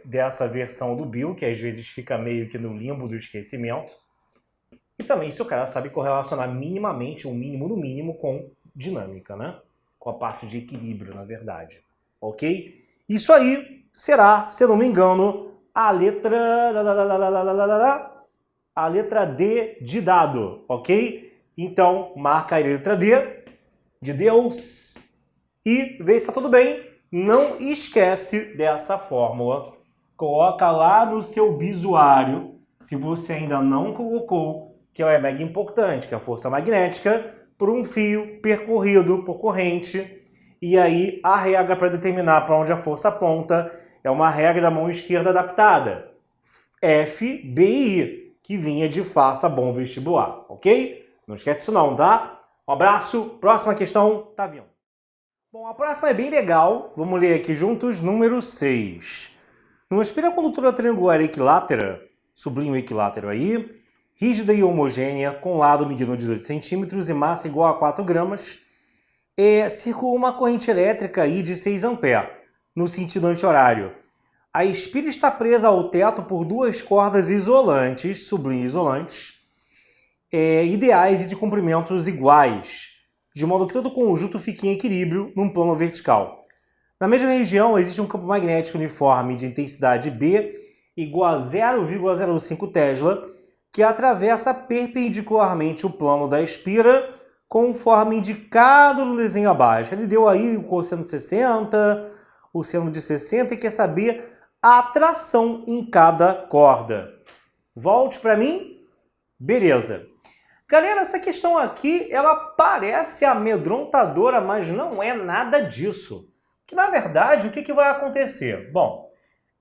dessa versão do Bill, que às vezes fica meio que no limbo do esquecimento. E também se o cara sabe correlacionar minimamente, o mínimo do mínimo, com dinâmica, né? Com a parte de equilíbrio, na verdade. Ok? Isso aí será, se eu não me engano, a letra D de dado, ok? Então, marca aí a letra D de Deus e vê se está tudo bem. Não esquece dessa fórmula. Coloca lá no seu bisuário, se você ainda não colocou, que é mega importante, que é a força magnética por um fio percorrido por corrente. E aí a regra para determinar para onde a força aponta é uma regra da mão esquerda adaptada. F, B e I, que vinha de faça bom vestibular, ok? Não esquece isso não, tá? Um abraço, próxima questão tá vindo. Bom, a próxima é bem legal, vamos ler aqui juntos, número 6. Numa espira-condutora triangular equilátera, sublinho equilátero aí, rígida e homogênea, com lado medindo 18 centímetros e massa igual a 4 gramas, circula uma corrente elétrica aí de 6 amperes, no sentido anti-horário. A espira está presa ao teto por 2 cordas isolantes, sublinho isolantes, ideais e de comprimentos iguais, de modo que todo o conjunto fique em equilíbrio num plano vertical. Na mesma região existe um campo magnético uniforme de intensidade B igual a 0,05 Tesla, que atravessa perpendicularmente o plano da espira, conforme indicado no desenho abaixo. Ele deu aí o cosseno de 60, o seno de 60 e quer saber a tração em cada corda. Volte para mim. Beleza. Galera, essa questão aqui, ela parece amedrontadora, mas não é nada disso. Que na verdade, o que vai acontecer? Bom,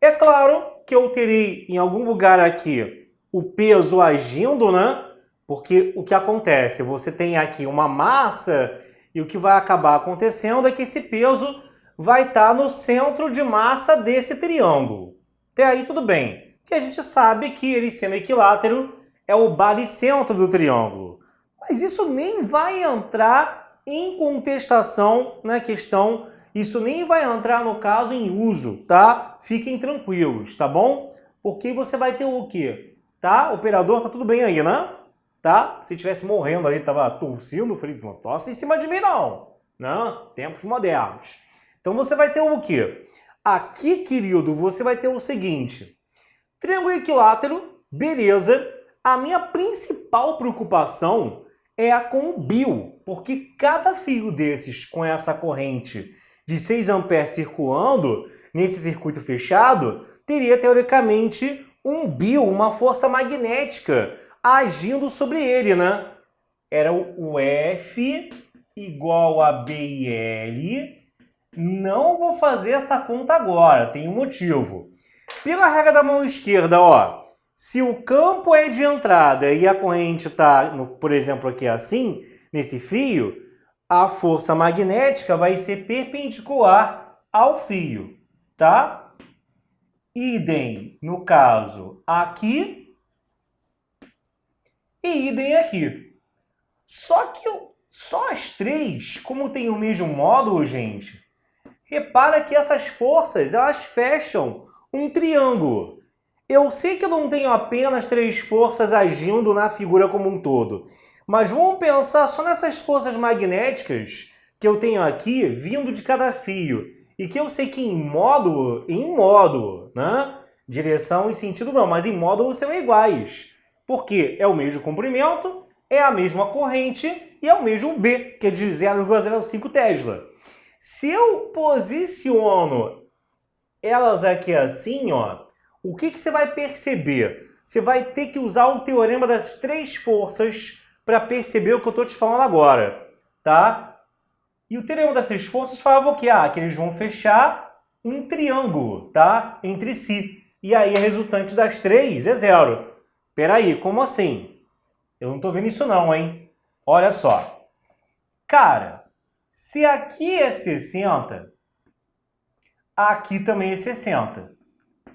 é claro que eu terei em algum lugar aqui o peso agindo, né? Porque o que acontece? Você tem aqui uma massa e o que vai acabar acontecendo é que esse peso vai estar no centro de massa desse triângulo. Até aí tudo bem. Que a gente sabe que ele sendo equilátero é o baricentro do triângulo. Mas isso nem vai entrar em contestação na questão, isso nem vai entrar no caso em uso, tá? Fiquem tranquilos, tá bom? Porque você vai ter o quê? Tá? Operador, tá tudo bem aí, né? Tá? Se estivesse morrendo ali, tava tossindo, eu falei, não tosse em cima de mim não. Não, tempos modernos. Então você vai ter o quê? Aqui, querido, você vai ter o seguinte. Triângulo equilátero, beleza. A minha principal preocupação é com o Bill, porque cada fio desses com essa corrente de 6 amperes circulando nesse circuito fechado, teria teoricamente um Bill, uma força magnética agindo sobre ele, né? Era o F igual a B e L. Não vou fazer essa conta agora, tem um motivo. Pela regra da mão esquerda, ó, se o campo é de entrada e a corrente está, por exemplo, aqui assim, nesse fio, a força magnética vai ser perpendicular ao fio, tá? Idem, no caso, aqui e idem aqui. Só as três, como tem o mesmo módulo, gente, repara que essas forças, elas fecham um triângulo. Eu sei que eu não tenho apenas 3 forças agindo na figura como um todo, mas vamos pensar só nessas forças magnéticas que eu tenho aqui, vindo de cada fio, e que eu sei que em módulo, né? Direção e sentido não, mas em módulo são iguais, porque é o mesmo comprimento, é a mesma corrente e é o mesmo B, que é de 0,05 Tesla. Se eu posiciono elas aqui assim, ó, o que você vai perceber? Você vai ter que usar o teorema das 3 forças para perceber o que eu estou te falando agora, tá? E o teorema das 3 forças falava o quê? Que eles vão fechar um triângulo, tá? Entre si. E aí a resultante das 3 é 0. Peraí, como assim? Eu não estou vendo isso não, hein? Olha só. Cara, se aqui é 60, aqui também é 60.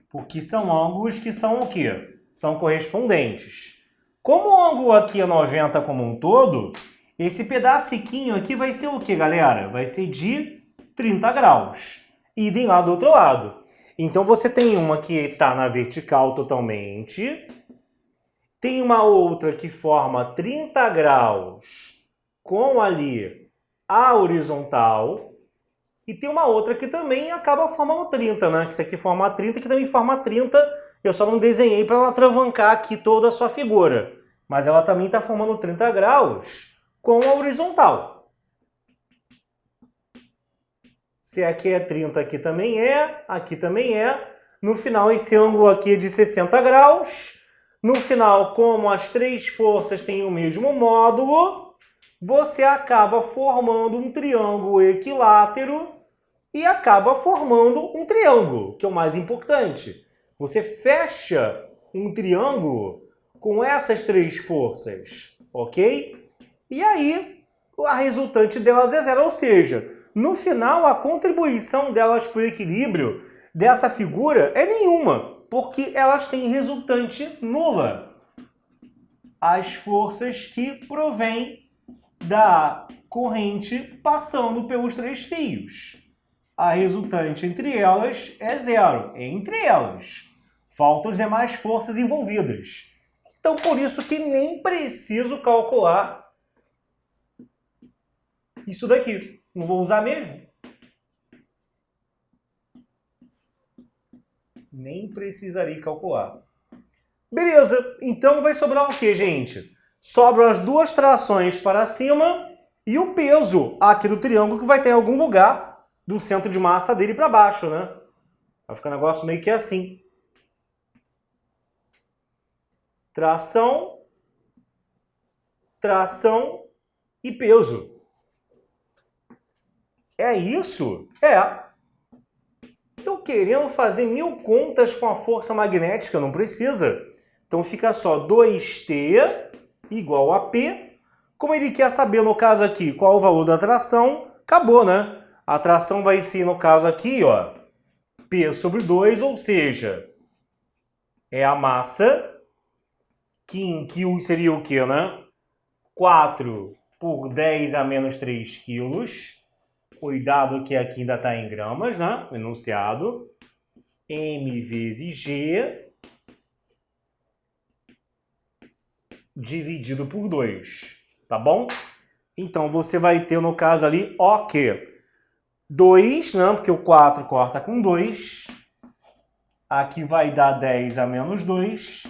Porque são ângulos que são o quê? São correspondentes. Como o ângulo aqui é 90 como um todo, esse pedacinho aqui vai ser o que, galera? Vai ser de 30 graus. Idem lá do outro lado. Então você tem uma que está na vertical totalmente, tem uma outra que forma 30 graus com ali a horizontal, e tem uma outra que também acaba formando 30, né? Que isso aqui forma 30, que também forma 30. Eu só não desenhei para ela atravancar aqui toda a sua figura. Mas ela também está formando 30 graus com a horizontal. Se aqui é 30, aqui também é. Aqui também é. No final, esse ângulo aqui é de 60 graus. No final, como as três forças têm o mesmo módulo, você acaba formando um triângulo equilátero e acaba formando um triângulo, que é o mais importante. Você fecha um triângulo com essas três forças, ok? E aí, a resultante delas é zero, ou seja, no final, a contribuição delas para o equilíbrio dessa figura é nenhuma, porque elas têm resultante nula. As forças que provêm da corrente passando pelos três fios. A resultante entre elas é zero, entre elas. Faltam as demais forças envolvidas. Então, por isso que nem preciso calcular isso daqui. Não vou usar mesmo. Nem precisarei calcular. Beleza, então vai sobrar o que, gente? Sobram as duas trações para cima e o peso aqui do triângulo que vai ter em algum lugar do centro de massa dele para baixo, né? Vai ficar um negócio meio que assim. Tração, tração e peso. É isso? É. Eu querendo fazer 1000 contas com a força magnética, não precisa. Então fica só 2T igual a P. Como ele quer saber, no caso aqui, qual é o valor da tração, acabou, né? A tração vai ser, no caso aqui, ó, P sobre 2, ou seja, é a massa, que em quilos seria o quê, né? 4 por 10 a menos 3 quilos. Cuidado que aqui ainda está em gramas, né? O enunciado. M vezes G dividido por 2, tá bom? Então, você vai ter, no caso ali, o quê? 2, né? Porque o 4 corta com 2. Aqui vai dar 10 a menos 2.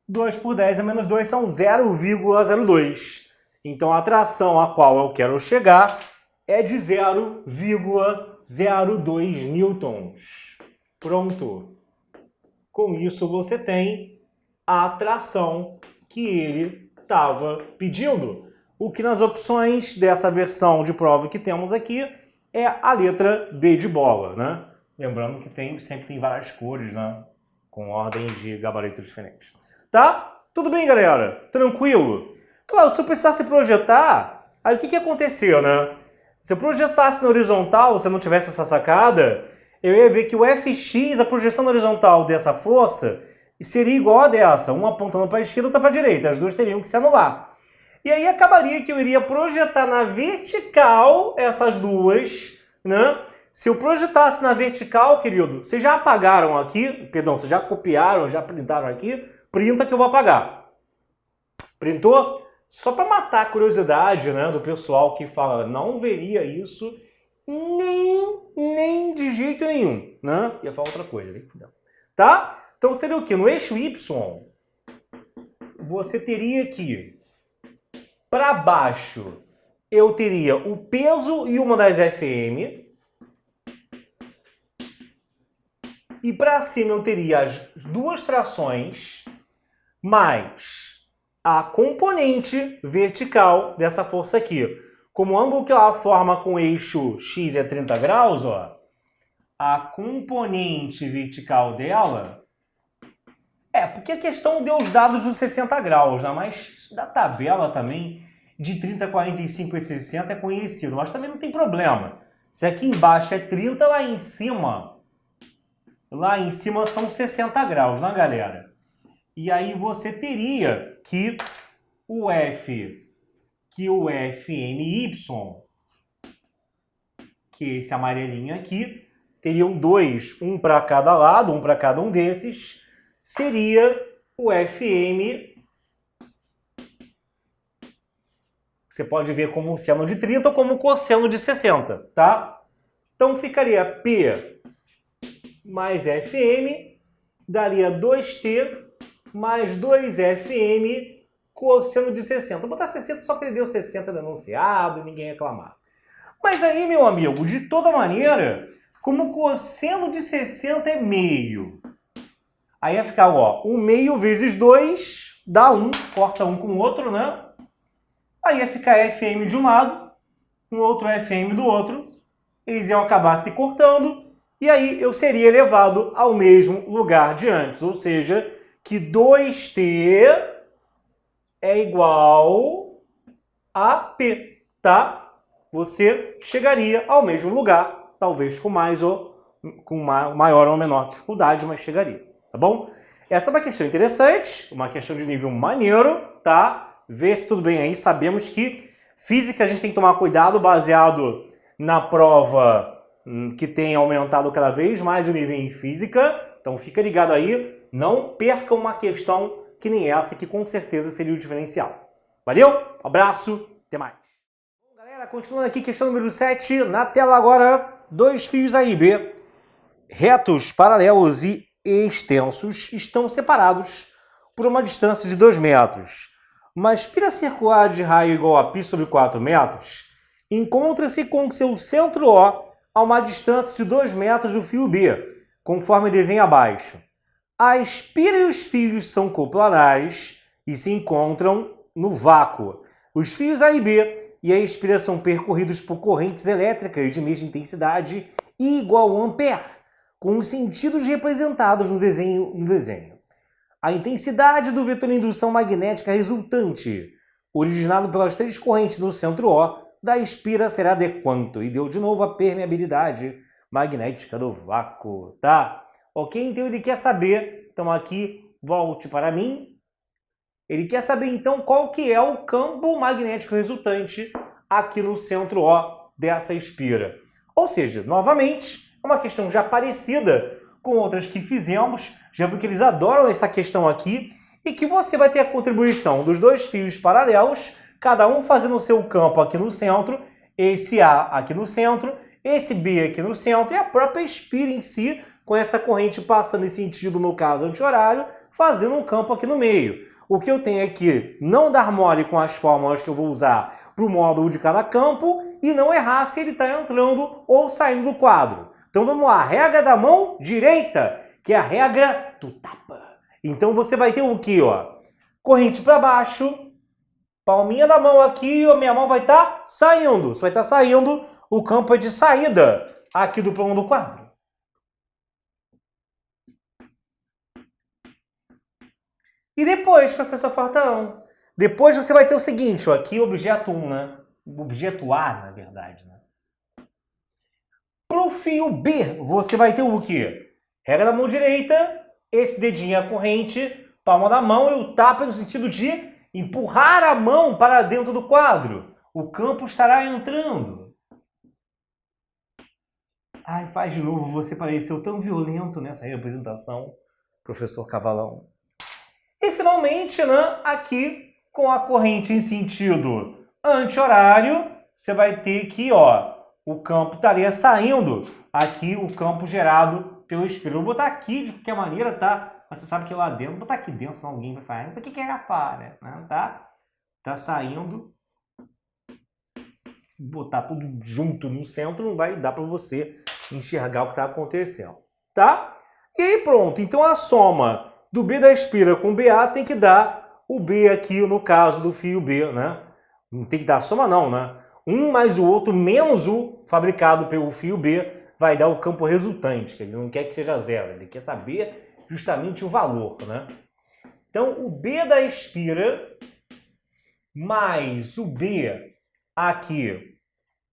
2 por 10 a menos 2 são 0,02. Então, a tração a qual eu quero chegar é de 0,02 newtons. Pronto. Com isso, você tem a tração que ele estava pedindo. O que nas opções dessa versão de prova que temos aqui é a letra B de bola, né? Lembrando que sempre tem várias cores, né? Com ordens de gabaritos diferentes. Tá? Tudo bem, galera? Tranquilo? Claro, se eu precisasse projetar, aí o que aconteceu, né? Se eu projetasse na horizontal, se eu não tivesse essa sacada, eu ia ver que o Fx, a projeção na horizontal dessa força, seria igual a dessa, uma apontando para a esquerda e outra para a direita. As duas teriam que se anular. E aí acabaria que eu iria projetar na vertical essas duas, né? Se eu projetasse na vertical, querido, vocês já apagaram aqui, perdão, vocês já copiaram, já printaram aqui, printa que eu vou apagar. Printou? Só para matar a curiosidade, né, do pessoal que fala, não veria isso nem de jeito nenhum, né? Ia falar outra coisa, tá? Então seria o quê? No eixo Y, você teria que, para baixo, eu teria o peso e uma das FM, e para cima eu teria as duas trações, mais a componente vertical dessa força aqui. Como o ângulo que ela forma com o eixo X é 30 graus, ó, a componente vertical dela... porque a questão deu os dados dos 60 graus, né? Mas da tabela também, de 30, 45 e 60 é conhecido, mas também não tem problema. Se aqui embaixo é 30, lá em cima são 60 graus, né, galera? E aí você teria que o FMY, que é esse amarelinho aqui, teriam dois, um para cada lado, um para cada um desses, seria o FM. Você pode ver como um seno de 30 ou como um cosseno de 60, tá? Então ficaria P mais FM, daria 2T mais 2FM cosseno de 60. Vou botar 60 só que ele deu 60 no enunciado e ninguém reclamar. Mas aí, meu amigo, de toda maneira, como cosseno de 60 é meio, aí ia ficar, ó, 1 meio vezes 2 dá 1, corta um com o outro, né? Aí ia ficar FM de um lado, um outro FM do outro, eles iam acabar se cortando, e aí eu seria levado ao mesmo lugar de antes, ou seja, que 2T é igual a P, tá? Você chegaria ao mesmo lugar, talvez com mais ou com maior ou menor dificuldade, mas chegaria, tá bom? Essa é uma questão interessante, uma questão de nível maneiro, tá? Vê se tudo bem aí. Sabemos que física a gente tem que tomar cuidado baseado na prova que tem aumentado cada vez mais o nível em física. Então fica ligado aí, não perca uma questão que nem essa, que com certeza seria o diferencial. Valeu, abraço, até mais. Bom, galera, continuando aqui, questão número 7, na tela agora, dois fios A e B, retos, paralelos e extensos, estão separados por uma distância de 2 metros. Uma espira circular de raio igual a π sobre 4 metros encontra-se com seu centro O a uma distância de 2 metros do fio B, conforme desenho abaixo. A espira e os fios são coplanares e se encontram no vácuo. Os fios A e B e a espira são percorridos por correntes elétricas de mesma intensidade e igual a ampere, com os sentidos representados no desenho. A intensidade do vetor de indução magnética resultante, originado pelas três correntes no centro O, da espira será de quanto? E deu de novo a permeabilidade magnética do vácuo, tá? Ok? Então ele quer saber, então aqui, volte para mim. Ele quer saber então qual que é o campo magnético resultante aqui no centro O dessa espira. Ou seja, novamente, é uma questão já parecida com outras que fizemos, já viu que eles adoram essa questão aqui, e que você vai ter a contribuição dos dois fios paralelos, cada um fazendo o seu campo aqui no centro, esse A aqui no centro, esse B aqui no centro, e a própria espira em si, com essa corrente passando em sentido, no caso anti-horário, fazendo um campo aqui no meio. O que eu tenho é que não dar mole com as fórmulas que eu vou usar para o módulo de cada campo, e não errar se ele está entrando ou saindo do quadro. Então vamos lá, regra da mão direita, que é a regra do tapa. Então você vai ter o quê? Ó? Corrente para baixo, palminha da mão aqui, a minha mão vai estar saindo. Você vai estar saindo, o campo é de saída aqui do plano do quadro. E depois, professor Fortão, depois você vai ter o seguinte, ó, aqui objeto 1, né? Objeto A, na verdade, né? Para o fio B, você vai ter o quê? Regra da mão direita, esse dedinho é a corrente, palma da mão, e o tapa no sentido de empurrar a mão para dentro do quadro. O campo estará entrando. Ai, faz de novo, você pareceu tão violento nessa representação, professor Cavalão. E finalmente, né, aqui, com a corrente em sentido anti-horário, você vai ter que, ó, o campo estaria saindo aqui, o campo gerado pelo espelho. Eu vou botar aqui de qualquer maneira, tá? Mas você sabe que lá dentro, vou botar aqui dentro, senão alguém vai falar, por que era fora? Né? Tá saindo. Se botar tudo junto no centro, não vai dar para você enxergar o que está acontecendo, tá? E aí pronto, então a soma do B da espira com o BA tem que dar o B aqui, no caso do fio B, né? Não tem que dar a soma não, né? Um mais o outro menos o fabricado pelo fio B vai dar o campo resultante, que ele não quer que seja zero, ele quer saber justamente o valor, né? Então, o B da espira mais o B aqui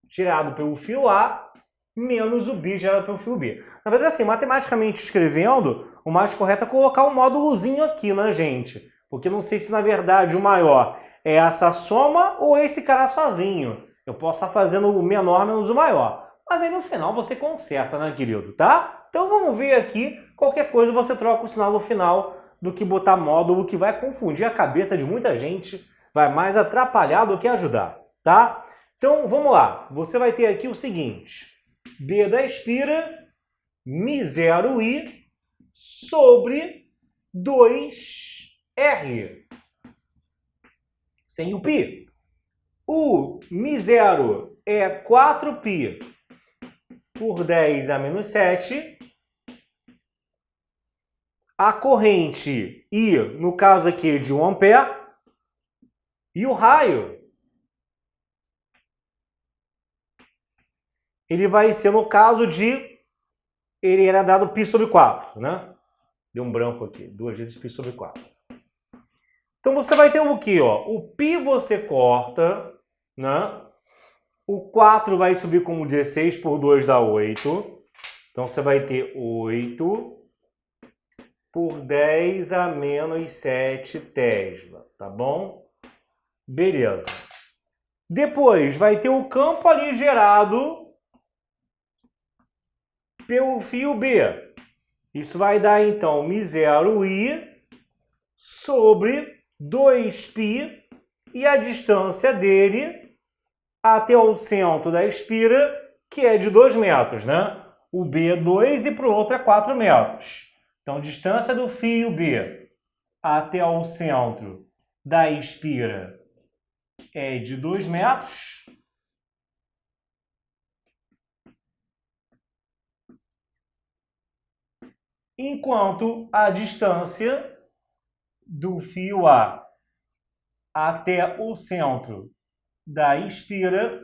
tirado pelo fio A menos o B gerado pelo fio B. Na verdade, assim, matematicamente escrevendo, o mais correto é colocar um módulozinho aqui, né, gente? Porque eu não sei se, na verdade, o maior é essa soma ou esse cara sozinho. Eu posso estar fazendo o menor menos o maior. Mas aí, no final, você conserta, né, querido? Tá? Então, vamos ver aqui. Qualquer coisa, você troca o sinal no final do que botar módulo, que vai confundir a cabeça de muita gente. Vai mais atrapalhar do que ajudar, tá? Então, vamos lá. Você vai ter aqui o seguinte. B da espira, μ0i sobre 2r. Sem o π. O μ0 é 4π por 10 a menos 7. A corrente I, no caso aqui, de 1 ampere. E o raio, ele vai ser no caso de... Ele era dado π sobre 4, né? Deu um branco aqui. 2 vezes π sobre 4. Então, você vai ter o quê? Ó? O π você corta, né? O 4 vai subir como 16 por 2 dá 8. Então, você vai ter 8 por 10 a menos 7 Tesla, tá bom? Beleza. Depois, vai ter o campo ali gerado pelo fio B. Isso vai dar, então, μ0i sobre 2π e a distância dele até o centro da espira, que é de 2 metros, né? O B é 2 e para o outro é 4 metros. Então, distância do fio B até o centro da espira é de 2 metros. Enquanto a distância do fio A até o centro da espira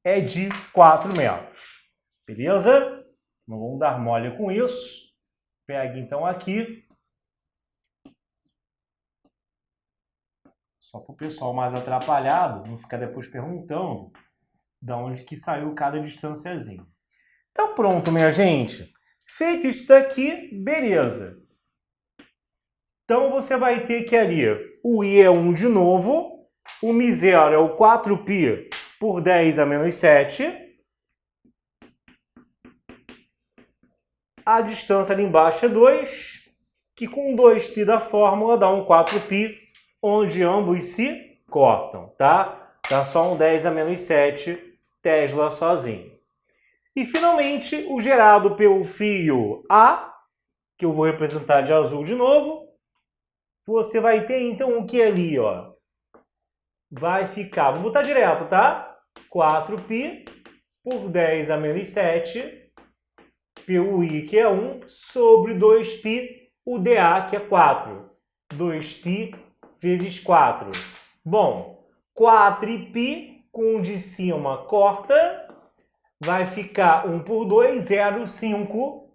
é de 4 metros. Beleza? Não vamos dar mole com isso. Pega então aqui. Só para o pessoal mais atrapalhado não ficar depois perguntando de onde que saiu cada distânciazinha. Então pronto, minha gente. Feito isso daqui, beleza. Então você vai ter que ali, o I é 1 de novo, o μ0 é o 4π por 10 a menos 7. A distância ali embaixo é 2, que com 2π da fórmula dá um 4π, onde ambos se cortam, tá? Dá só um 10 a menos 7 Tesla sozinho. E, finalmente, o gerado pelo fio A, que eu vou representar de azul de novo, você vai ter, então, o que ali, ó? Vai ficar, vou botar direto, tá? 4π por 10 a menos 7, pelo I, que é 1, sobre 2π, o dA, que é 4. 2π vezes 4. Bom, 4π com o de cima corta... Vai ficar 1 por 2, 0, 5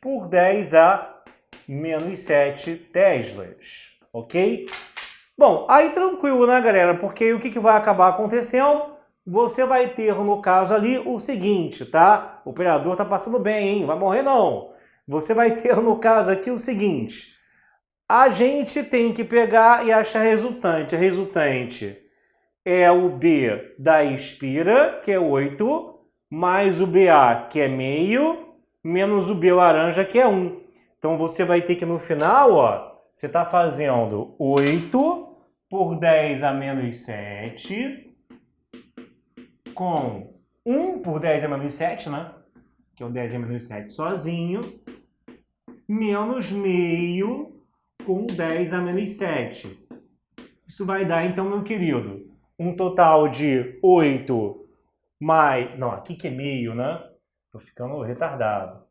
por 10 a menos 7 Teslas, ok? Bom, aí tranquilo, né, galera? Porque o que vai acabar acontecendo? Você vai ter, no caso ali, o seguinte, tá? O operador tá passando bem, hein? Vai morrer não. Você vai ter, no caso aqui, o seguinte. A gente tem que pegar e achar a resultante. A resultante... é o B da espira, que é 8, mais o BA, que é meio, menos o B laranja, que é 1. Então, você vai ter que, no final, ó, você está fazendo 8 por 10 a menos 7, com 1 por 10 a menos 7, né? Que é o 10 a menos 7 sozinho, menos meio com 10 a menos 7. Isso vai dar, então, meu querido, um total de 8 mais... Não, aqui que é meio, né? Tô ficando retardado.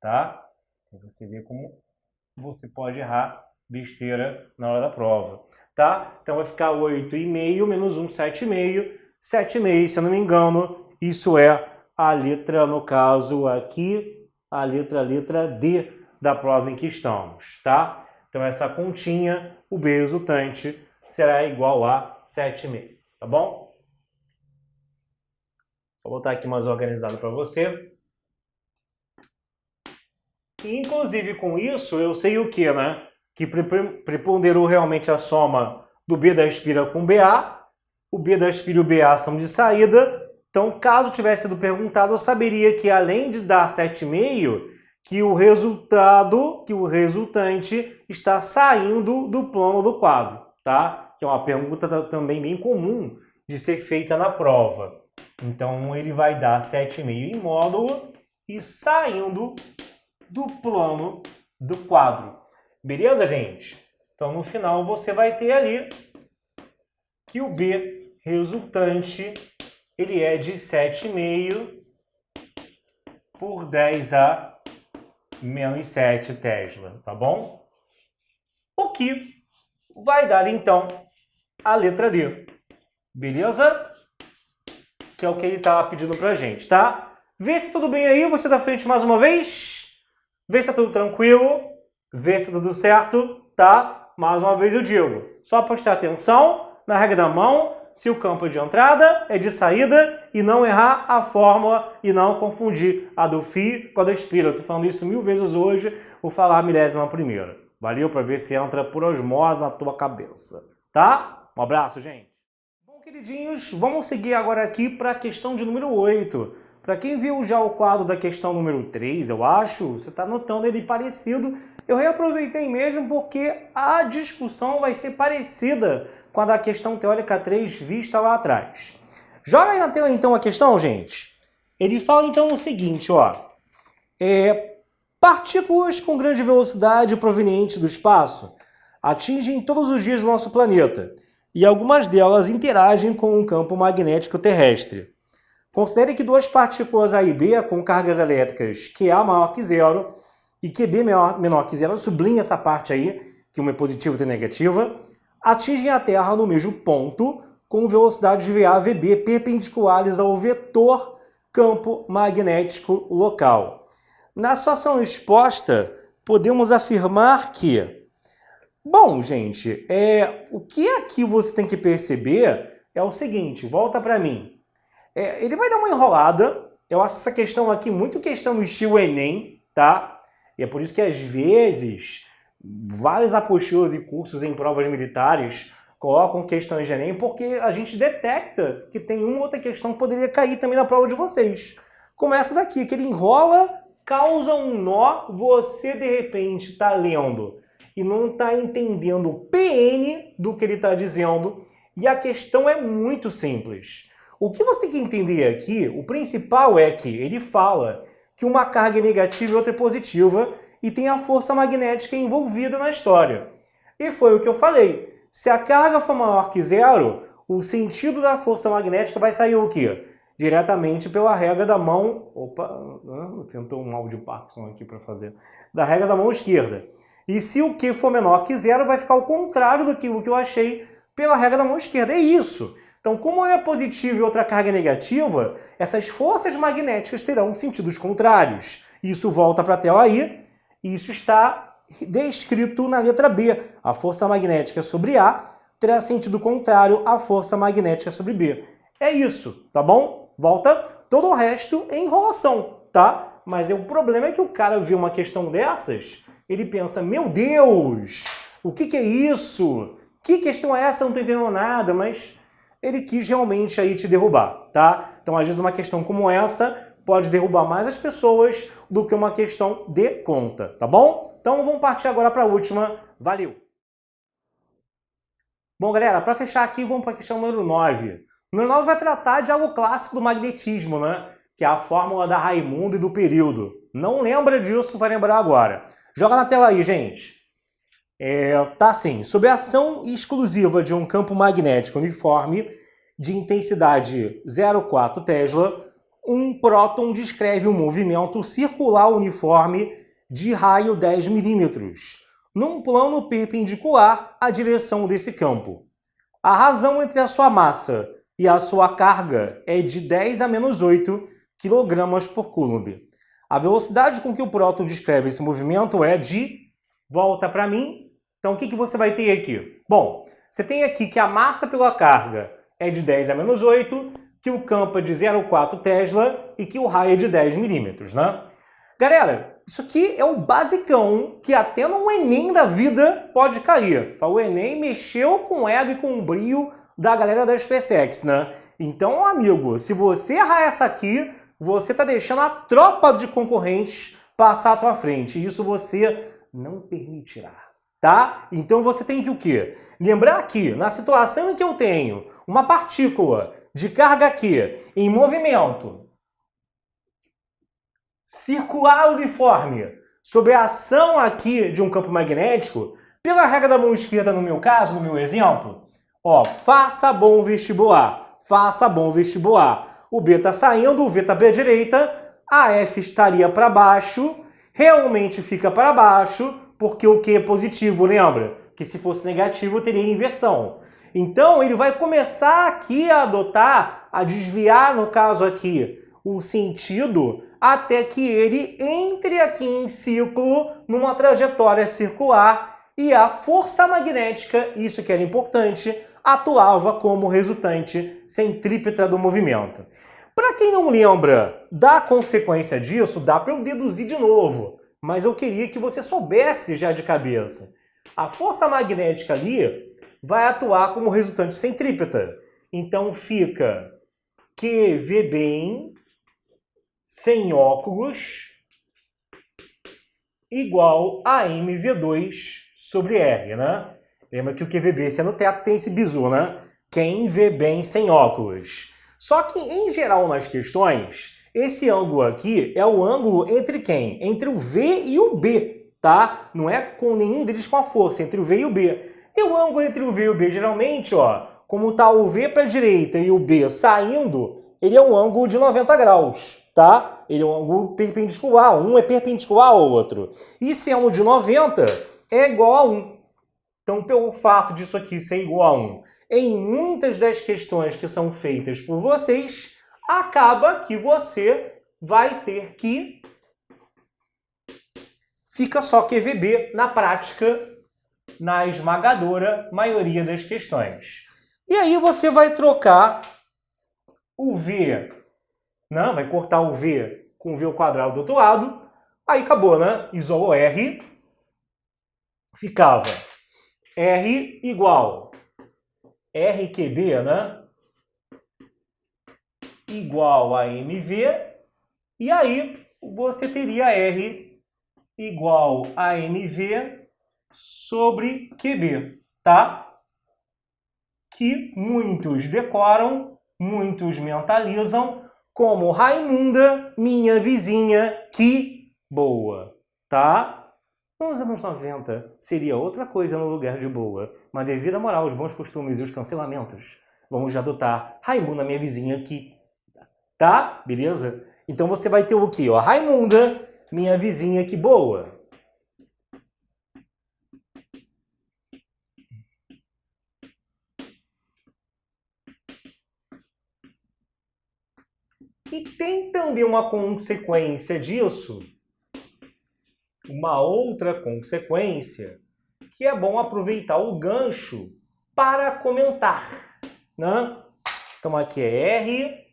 Tá? Pra você ver como você pode errar besteira na hora da prova. Tá? Então vai ficar 8,5 menos 1, 7,5. 7,5, se eu não me engano, isso é a letra, no caso aqui, a letra D da prova em que estamos. Tá? Então essa continha, o B resultante, será igual a 7,5, tá bom? Vou botar aqui mais organizado para você. E, inclusive, com isso, eu sei o que, né? Que preponderou realmente a soma do B da espira com BA. O B da espira e o BA são de saída. Então, caso tivesse sido perguntado, eu saberia que, além de dar 7,5, que o resultante está saindo do plano do quadro, tá? Que é uma pergunta também bem comum de ser feita na prova. Então, ele vai dar 7,5 em módulo e saindo do plano do quadro. Beleza, gente? Então, no final, você vai ter ali que o B resultante ele é de 7,5 por 10 a menos 7 Tesla, tá bom? O que vai dar, então, a letra D. Beleza? Que é o que ele estava pedindo pra gente, tá? Vê se tudo bem aí, você da frente mais uma vez. Vê se tá tudo tranquilo. Vê se tá tudo certo, tá? Mais uma vez eu digo, só prestar atenção na regra da mão, se o campo é de entrada, é de saída, e não errar a fórmula e não confundir a do φ com a da espira. Eu tô falando isso 1000 vezes hoje, vou falar a 1000ª. Valeu? Para ver se entra por osmose na tua cabeça, tá? Um abraço, gente. Bom, queridinhos, vamos seguir agora aqui para a questão de número 8. Para quem viu já o quadro da questão número 3, eu acho, você está notando ele parecido. Eu reaproveitei mesmo porque a discussão vai ser parecida com a da questão teórica 3 vista lá atrás. Joga aí na tela então a questão, gente. Ele fala então o seguinte, ó. Partículas com grande velocidade provenientes do espaço atingem todos os dias do nosso planeta e algumas delas interagem com o campo magnético terrestre. Considere que duas partículas A e B com cargas elétricas QA maior que zero e QB menor que zero, sublinha essa parte aí, que uma é positiva e outra é negativa, atingem a Terra no mesmo ponto com velocidades VA e VB perpendiculares ao vetor campo magnético local. Na situação exposta, podemos afirmar que... Bom, gente, o que aqui você tem que perceber é o seguinte, volta para mim. Ele vai dar uma enrolada, eu acho essa questão aqui muito questão no estilo Enem, tá? E é por isso que às vezes várias apostilas e cursos em provas militares colocam questões de Enem porque a gente detecta que tem uma ou outra questão que poderia cair também na prova de vocês. Começa daqui, que ele enrola, causa um nó, você de repente está lendo e não está entendendo o PN do que ele está dizendo e a questão é muito simples. O que você tem que entender aqui, o principal é que ele fala que uma carga é negativa e outra é positiva e tem a força magnética envolvida na história. E foi o que eu falei. Se a carga for maior que zero, o sentido da força magnética vai sair o quê? Diretamente pela regra da mão... Opa, tentou um áudio Parkinson aqui para fazer. Da regra da mão esquerda. E se o Q for menor que zero, vai ficar ao contrário do que eu achei pela regra da mão esquerda. É isso. Então, como é positiva e outra carga negativa, essas forças magnéticas terão sentidos contrários. Isso volta para a tela aí, e isso está descrito na letra B. A força magnética sobre A terá sentido contrário à força magnética sobre B. É isso, tá bom? Volta. Todo o resto é enrolação, tá? Mas o problema é que o cara vê uma questão dessas, ele pensa, meu Deus, o que é isso? Que questão é essa? Eu não estou entendendo nada, mas... ele quis realmente aí te derrubar, tá? Então, às vezes, uma questão como essa pode derrubar mais as pessoas do que uma questão de conta, tá bom? Então, vamos partir agora para a última. Valeu! Bom, galera, para fechar aqui, vamos para a questão número 9. O número 9 vai tratar de algo clássico do magnetismo, né? Que é a fórmula da Raimundo e do período. Não lembra disso, vai lembrar agora. Joga na tela aí, gente. Tá assim, sob a ação exclusiva de um campo magnético uniforme de intensidade 0,4 Tesla, um próton descreve um movimento circular uniforme de raio 10 milímetros, num plano perpendicular à direção desse campo. A razão entre a sua massa e a sua carga é de 10 a menos 8 kg por Coulomb. A velocidade com que o próton descreve esse movimento é de... Volta para mim. Então, o que você vai ter aqui? Bom, você tem aqui que a massa pela carga é de 10 a menos 8, que o campo é de 0,4 Tesla e que o raio é de 10 milímetros, né? Galera, isso aqui é o basicão que até no Enem da vida pode cair. O Enem mexeu com o ego e com o brio da galera da SpaceX, né? Então, amigo, se você errar essa aqui, você está deixando a tropa de concorrentes passar à tua frente. E isso você não permitirá, tá? Então você tem que o quê? Lembrar que, na situação em que eu tenho uma partícula de carga aqui em movimento circular uniforme sobre a ação aqui de um campo magnético, pela regra da mão esquerda no meu caso, no meu exemplo, ó, faça bom vestibular, faça bom vestibular. O B está saindo, o V está para a direita, a F estaria para baixo, realmente fica para baixo, porque o Q é positivo, lembra? Que se fosse negativo teria inversão. Então ele vai começar aqui a adotar, a desviar, no caso aqui, o sentido, até que ele entre aqui em ciclo, numa trajetória circular, e a força magnética, isso que era importante, atuava como resultante centrípeta do movimento. Para quem não lembra da consequência disso, dá para eu deduzir de novo, mas eu queria que você soubesse já de cabeça. A força magnética ali vai atuar como resultante centrípeta. Então fica QV bem sem óculos igual a mv2 sobre R, né? Lembra que o QVB, se é no teto, tem esse bizu, né? Quem vê bem sem óculos. Só que, em geral, nas questões, esse ângulo aqui é o ângulo entre quem? Entre o V e o B, tá? Não é com nenhum deles com a força, entre o V e o B. E o ângulo entre o V e o B, geralmente, ó, como tá o V para a direita e o B saindo, ele é um ângulo de 90 graus, tá? Ele é um ângulo perpendicular, um é perpendicular ao outro. E se é um de 90, é igual a 1. Então, pelo fato disso aqui ser igual a 1, em muitas das questões que são feitas por vocês, acaba que você vai ter que fica só QVB na prática, na esmagadora maioria das questões. E aí você vai trocar o V, né? Vai cortar o V com o V ao quadrado do outro lado, aí acabou, né? Isolou R, ficava R igual RQB, né? Igual a MV, e aí você teria R igual a MV sobre QB, tá? Que muitos decoram, muitos mentalizam como Raimunda, minha vizinha, que boa, tá? Nos anos 90 seria outra coisa no lugar de boa, mas devido à moral, os bons costumes e os cancelamentos, vamos adotar Raimunda, minha vizinha, que tá? Beleza? Então você vai ter o quê? Ó, Raimunda, minha vizinha, que boa. E tem também uma consequência disso, uma outra consequência, que é bom aproveitar o gancho para comentar, né? Então aqui é R,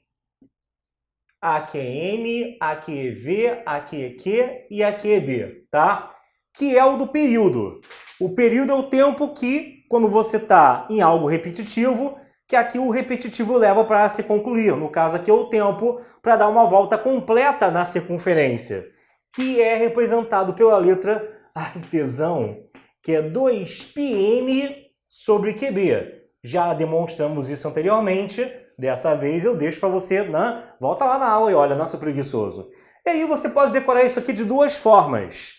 aqui é M, aqui é V, aqui é Q e aqui é B, tá? Que é o do período. O período é o tempo que, quando você está em algo repetitivo, que aqui o repetitivo leva para se concluir. No caso aqui é o tempo para dar uma volta completa na circunferência, que é representado pela letra, ai tesão, que é 2πm sobre QB. Já demonstramos isso anteriormente, dessa vez eu deixo para você, né? Volta lá na aula e olha, nossa, preguiçoso. E aí você pode decorar isso aqui de duas formas.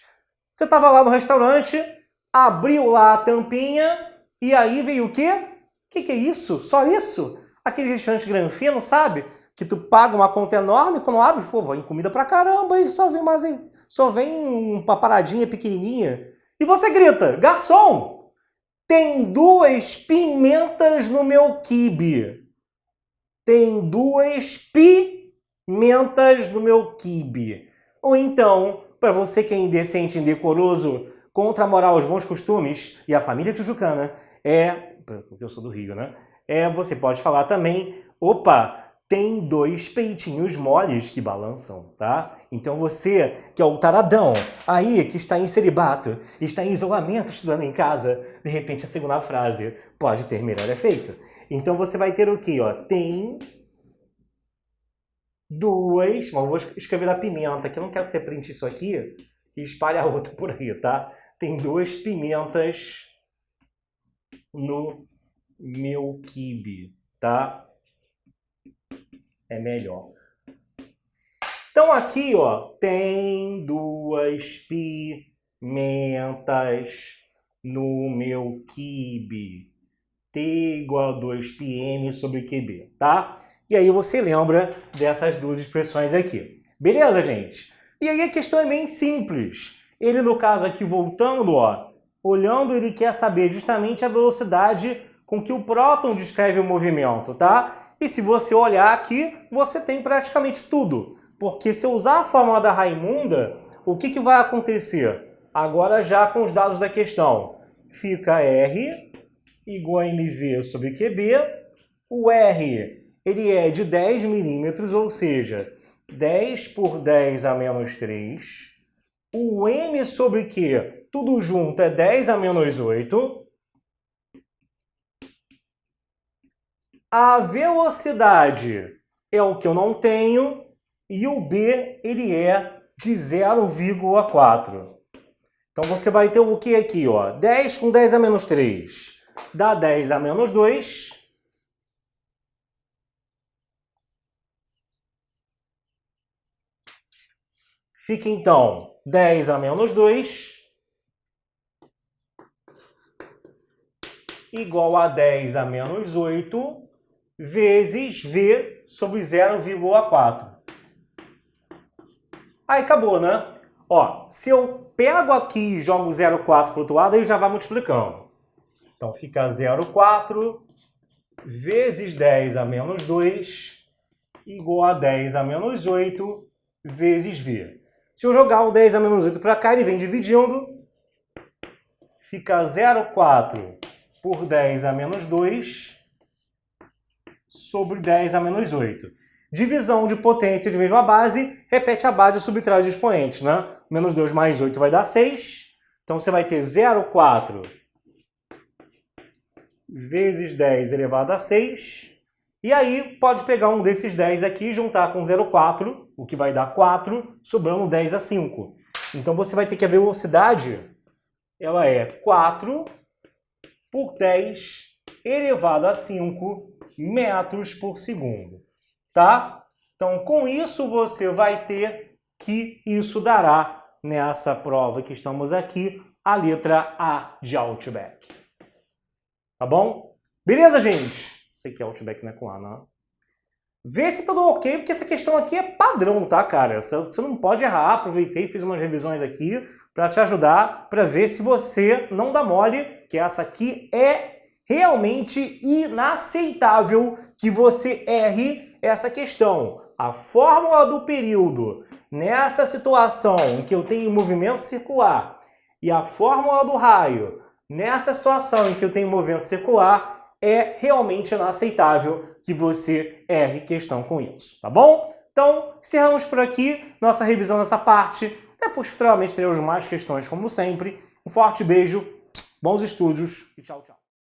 Você estava lá no restaurante, abriu lá a tampinha, e aí veio o quê? O que é isso? Só isso? Aquele restaurante granfino, sabe? Que tu paga uma conta enorme, quando abre, pô, vem comida pra caramba, e só vem uma paradinha pequenininha. E você grita, garçom, tem 2 pimentas no meu quibe. Tem 2 pimentas no meu quibe. Ou então, para você que é indecente, indecoroso, contra a moral, os bons costumes e a família tijucana, porque eu sou do Rio, né? Você pode falar também, opa, tem 2 peitinhos moles que balançam, tá? Então você, que é o taradão, aí que está em celibato, está em isolamento estudando em casa, de repente a segunda frase pode ter melhor efeito. Então você vai ter o quê, ó? Tem 2... Bom, eu vou escrever da pimenta, que eu não quero que você printe isso aqui e espalhe a outra por aí, tá? Tem 2 pimentas no meu quibe, tá? É melhor. Então aqui, ó, tem 2 pimentas no meu quibe. T igual a 2πm sobre QB, tá? E aí você lembra dessas 2 expressões aqui. Beleza, gente? E aí a questão é bem simples. Ele, no caso aqui, voltando, ó, olhando, ele quer saber justamente a velocidade com que o próton descreve o movimento, tá? E se você olhar aqui, você tem praticamente tudo. Porque se eu usar a fórmula da Raimunda, o que vai acontecer? Agora já com os dados da questão. Fica R igual a mv sobre QB. O R ele é de 10 milímetros, ou seja, 10 por 10 a menos 3. O m sobre Q, tudo junto, é 10 a menos 8. A velocidade é o que eu não tenho e o B ele é de 0,4. Então você vai ter o que aqui, ó? 10 com 10 a menos 3 dá 10 a menos 2. Fica então 10 a menos 2 igual a 10 a menos 8 vezes V sobre 0,4. Aí acabou, né? Ó, se eu pego aqui e jogo 0,4 para o outro lado, aí já vai multiplicando. Então fica 0,4 vezes 10 a menos 2 igual a 10 a menos 8 vezes V. Se eu jogar o 10 a menos 8 para cá, ele vem dividindo. Fica 0,4 por 10 a menos 2 sobre 10 a menos 8. Divisão de potência de mesma base, repete a base e subtrai os expoentes, né? Menos 2 mais 8 vai dar 6. Então você vai ter 0,4 vezes 10 elevado a 6. E aí pode pegar um desses 10 aqui e juntar com 0,4, o que vai dar 4, sobrando 10 a 5. Então você vai ter que a velocidade, ela é 4 por 10 elevado a 5 metros por segundo, tá? Então, com isso, você vai ter que isso dará, nessa prova que estamos aqui, a letra A de Outback. Tá bom? Beleza, gente? Sei que Outback não é com A, não. Vê se tá tudo ok, porque essa questão aqui é padrão, tá, cara? Você não pode errar. Aproveitei e fiz umas revisões aqui para te ajudar, para ver se você não dá mole, que essa aqui é realmente inaceitável que você erre essa questão. A fórmula do período nessa situação em que eu tenho movimento circular e a fórmula do raio nessa situação em que eu tenho movimento circular é realmente inaceitável que você erre questão com isso, tá bom? Então, encerramos por aqui nossa revisão dessa parte. Depois, futuramente, teremos mais questões, como sempre. Um forte beijo, bons estudos e tchau, tchau.